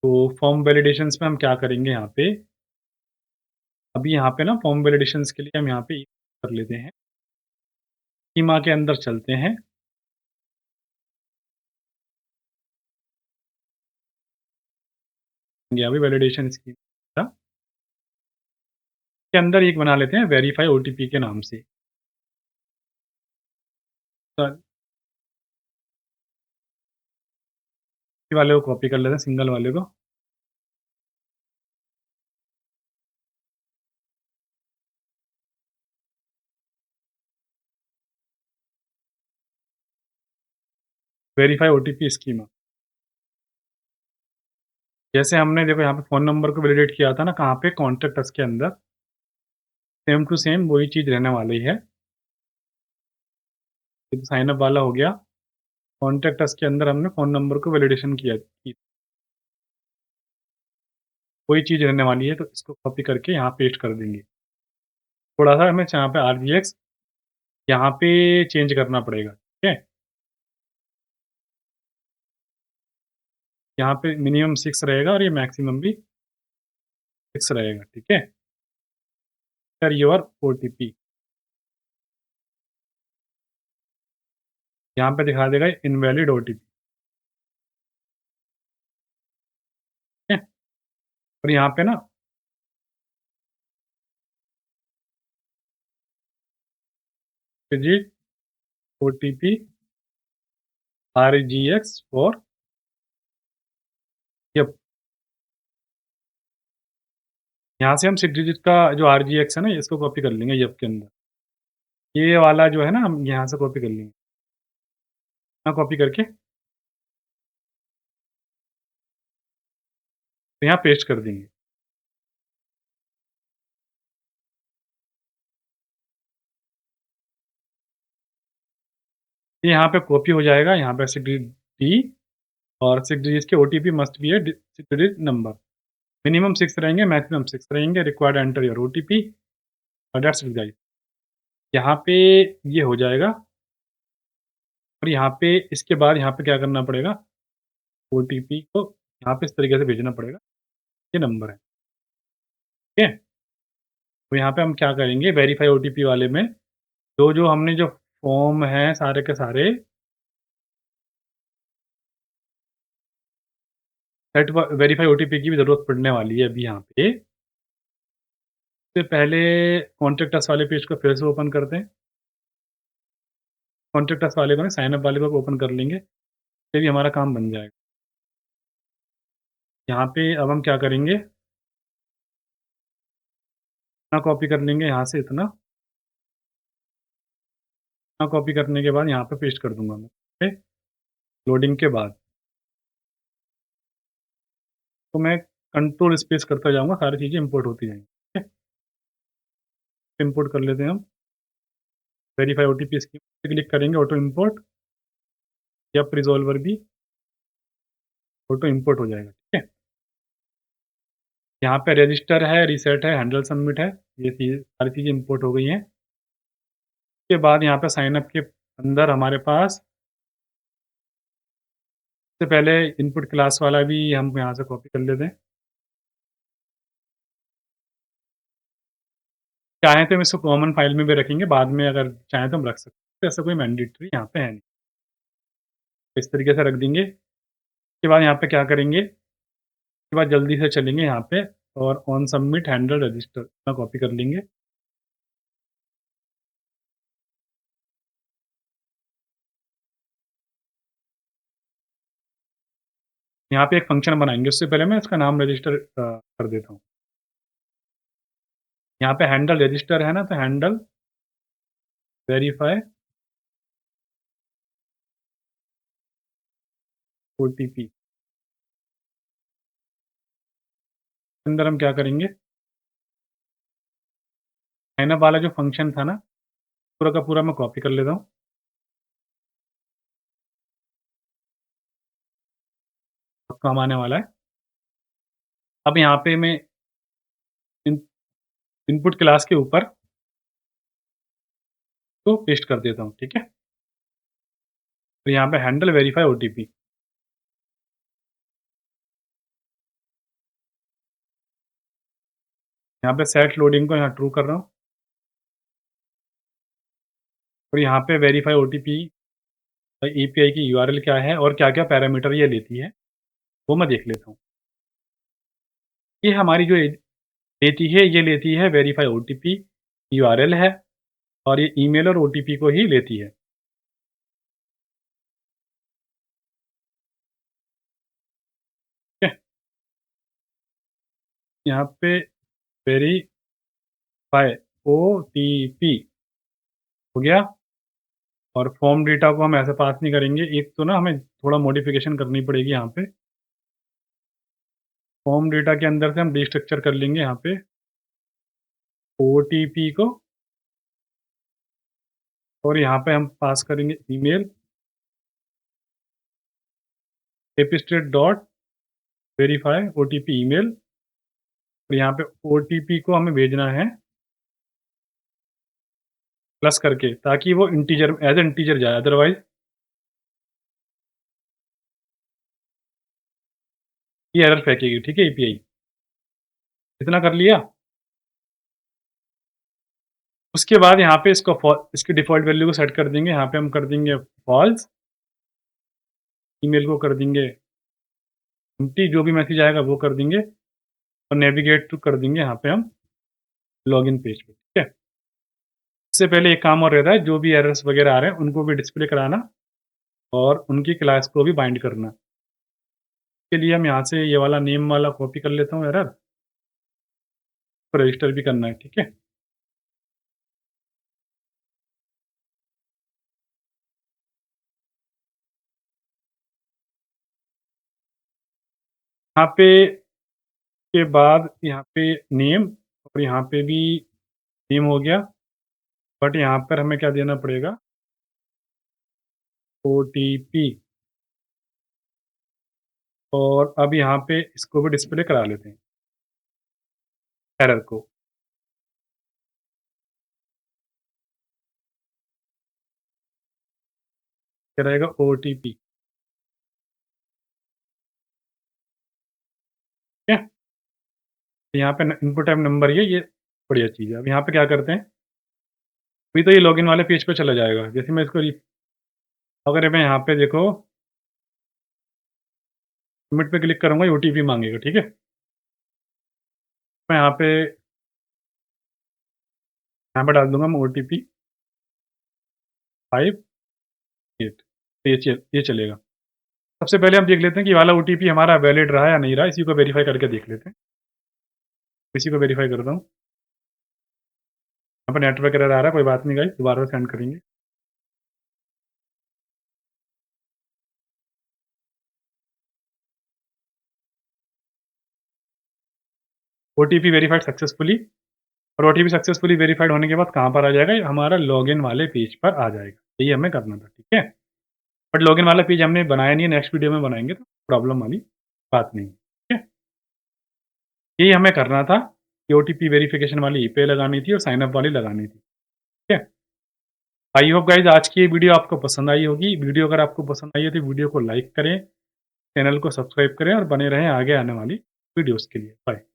तो फॉर्म वैलिडेशंस में हम क्या करेंगे यहाँ पे, अभी यहाँ पे ना फॉर्म वैलिडेशंस के लिए हम यहाँ पे कर लेते हैं, स्कीमा के अंदर चलते हैं। यहाँ पे वैलिडेशन स्कीम के अंदर एक बना लेते हैं वेरीफाई ओटीपी के नाम से। तो इसी वाले को कॉपी कर लेते हैं, सिंगल वाले को। Verify OTP schema. जैसे हमने देखो यहाँ पे फ़ोन नंबर को वैलिडेट किया था ना, कहाँ पे कॉन्टैक्ट अस के अंदर, सेम टू सेम वही चीज़ रहने वाली है। ये तो साइन अप वाला हो गया। कॉन्टैक्ट अस के अंदर हमने फ़ोन नंबर को वैलिडेशन किया की, वही चीज़ रहने वाली है, तो इसको कॉपी करके यहाँ पेस्ट कर देंगे। थोड़ा-सा हमें यहाँ पे आरजीएक्स यहाँ पे चेंज करना पड़ेगा, ठीक है? यहाँ पे मिनिमम 6 रहेगा और ये मैक्सिमम भी 6 रहेगा, ठीक है? Enter your OTP. यहाँ पे दिखा देगा इनवैलिड ओटीपी, ठीक है? और यहाँ पे ना डिजिट ओटीपी आरजीएक्स फॉर यप। यहाँ से हम 6 डिजिट का जो आरजीएक्स है ना, इसको कॉपी कर लेंगे यप के अंदर। ये वाला जो है ना, हम यहाँ से कॉपी कर लेंगे। यहाँ कॉपी करके तो यहाँ पेस्ट कर देंगे। ये यहाँ पे कॉपी हो जाएगा, यहाँ पे 6 डिजिट डी और 6 डिजिट के OTP must be A 6 digit number. Minimum 6 रहेंगे, मैक्सिमम 6 रहेंगे। रिक्वायर्ड एंटर योर ओटीपी और दैट्स इट गाइस। यहाँ पे ये हो जाएगा और यहाँ पे इसके बाद यहाँ पे क्या करना पड़ेगा, ओटीपी को यहाँ पे इस तरीके से भेजना पड़ेगा। ये नंबर है, ठीक है? तो यहाँ पे हम क्या करेंगे, वेरीफाई ओटीपी वाले में जो हमने जो फॉर्म है सारे के सारे सेट वेरीफाई ओटीपी की भी ज़रूरत पड़ने वाली है अभी यहाँ पे। उससे पहले कॉन्टैक्ट अस वाले पेज को फिर से ओपन करते हैं। कॉन्टैक्ट अस वाले को ना साइन अप वाले को ओपन कर लेंगे, ये भी हमारा काम बन जाएगा। यहाँ पे अब हम क्या करेंगे, इतना कॉपी कर लेंगे यहाँ से इतना, इतना कॉपी करने के बाद यहाँ पे पेस्ट कर दूँगा मैं, ठीक है? लोडिंग के बाद। तो मैं कंट्रोल स्पेस करता जाऊँगा, सारी चीज़ें इम्पोर्ट होती जाएँगी, ठीक है? इम्पोर्ट कर लेते हैं हम। वेरीफाई ओटीपी स्कीम पे क्लिक करेंगे, ऑटो इम्पोर्ट या रिज़ॉल्वर भी ऑटो इम्पोर्ट हो जाएगा, ठीक है? यहाँ पे रजिस्टर है, रीसेट है, हैंडल सबमिट है, ये चीज़ सारी चीज़ें इम्पोर्ट हो गई हैं। उसके बाद यहाँ पे साइन अप के अंदर हमारे पास सबसे पहले इनपुट क्लास वाला भी हम यहाँ से कॉपी कर लेते हैं। चाहें तो हम इसको कॉमन फाइल में भी रखेंगे, बाद में अगर चाहें तो हम रख सकते हैं। तो ऐसा कोई मैंडेटरी यहाँ पे है नहीं। तो इस तरीके से रख देंगे। उसके बाद यहाँ पे क्या करेंगे, उसके बाद जल्दी से चलेंगे यहाँ पे और ऑन सबमिट हैंडल रजिस्टर इतना कॉपी कर लेंगे। यहाँ पे एक फंक्शन बनाएँगे, उससे पहले मैं इसका नाम रजिस्टर कर देता हूँ। यहाँ पे हैंडल रजिस्टर है ना, तो हैंडल वेरीफाई ओटीपी अंदर हम क्या करेंगे, साइन अप वाला जो फंक्शन था ना, पूरा का पूरा मैं कॉपी कर लेता हूँ। अब काम आने वाला है। अब यहाँ पे मैं इन इनपुट क्लास के ऊपर तो पेस्ट कर देता हूँ, ठीक है? तो यहाँ पे हैंडल वेरीफाई ओटीपी यहाँ पे सेट लोडिंग को यहाँ ट्रू कर रहा हूँ और यहाँ पे वेरीफाई ओटीपी एपीआई की यूआरएल क्या है और क्या-क्या पैरामीटर ये लेती है, वो मैं देख लेता हूँ। ये हमारी जो लेती है, ये लेती है वेरीफाई ओटीपी, यूआरएल है और ये ईमेल और ओटीपी को ही लेती है। ठीक है? यहाँ पे वेरीफाई ओटीपी हो गया और फॉर्म डेटा को हम ऐसे पास नहीं करेंगे। एक तो ना हमें थोड़ा मॉडिफ़िकेशन करनी पड़ेगी यहाँ पे। फॉर्म डेटा के अंदर से हम डिस्ट्रक्चर कर लेंगे यहाँ पे ओटीपी को और यहाँ पे हम पास करेंगे ईमेल एपिस्टेट डॉट वेरीफाई ओटीपी ईमेल और यहाँ पे ओटीपी को हमें भेजना है प्लस करके ताकि वो इंटीजर एज़ इंटीजर जाए अदरवाइज़ ये एरर फेंकेगी, ठीक है एपीआई। इतना कर लिया? उसके बाद यहाँ पे इसकी डिफ़ॉल्ट वैल्यू को सेट कर देंगे, यहाँ पे हम कर देंगे फॉल्स, ईमेल को कर देंगे एम्प्टी जो भी मैसेज आएगा वो कर देंगे और नेविगेट कर देंगे यहाँ पे हम लॉगिन पेज पे, ठीक है? इससे पहले एक काम और रहता है, जो भी एरर्स वगैरह आ रहे हैं उनको भी डिस्प्ले कराना और उनकी क्लास को भी बाइंड करना। इसके लिए हम यहाँ से ये वाला नेम वाला कॉपी कर लेता हूँ एरर, तो रजिस्टर भी करना है, ठीक है? यहाँ पे के बाद यहाँ पे नेम और यहाँ पे भी नेम हो गया, बट यहाँ पर हमें क्या देना पड़ेगा? ओटीपी और अब यहाँ पे इसको भी डिस्प्ले करा लेते हैं, एरर को। क्या रहेगा ओटीपी, ठीक है? यहाँ पे इनपुट टाइप नंबर ये बढ़िया चीज़ है। अब यहाँ पे क्या करते हैं, अभी तो ये लॉगिन वाले पेज पे चला जाएगा। जैसे मैं इसको अगर मैं यहाँ पे देखो सबमिट पे क्लिक करूँगा, ये ओटीपी माँगेगा, ठीक है? मैं यहाँ पे डाल दूँगा मैं ओटीपी 58 ये चलेगा। सबसे पहले हम देख लेते हैं कि ये वाला ओटीपी हमारा वैलिड रहा या नहीं रहा, इसी को वेरीफ़ाई करके देख लेते हैं। इसी को वेरीफ़ाई करता हूँ। यहाँ पे नेटवर्क एरर आ रहा है, कोई बात नहीं गाइस, दोबारा सेंड करेंगे। ओटीपी वेरीफाइड सक्सेसफुली और ओटीपी सक्सेसफुली वेरीफाइड होने के बाद कहाँ पर आ जाएगा? ये हमारा लॉगिन वाले पेज पर आ जाएगा। यही हमें करना था, ठीक है? बट लॉगिन वाला पेज हमने बनाया नहीं है, नेक्स्ट वीडियो में बनाएँगे तो प्रॉब्लम वाली बात नहीं है, ठीक है? यही हमें करना था कि ओटीपी वेरिफिकेशन वाली ईपीआई लगानी थी और साइन अप वाली लगानी थी, ठीक है? आई होप गाइस आज की ये वीडियो आपको पसंद आई होगी। वीडियो अगर आपको पसंद आई है तो वीडियो को लाइक करें, चैनल को सब्सक्राइब करें और बने रहें आगे आने वाली वीडियोज़ के लिए। बाय।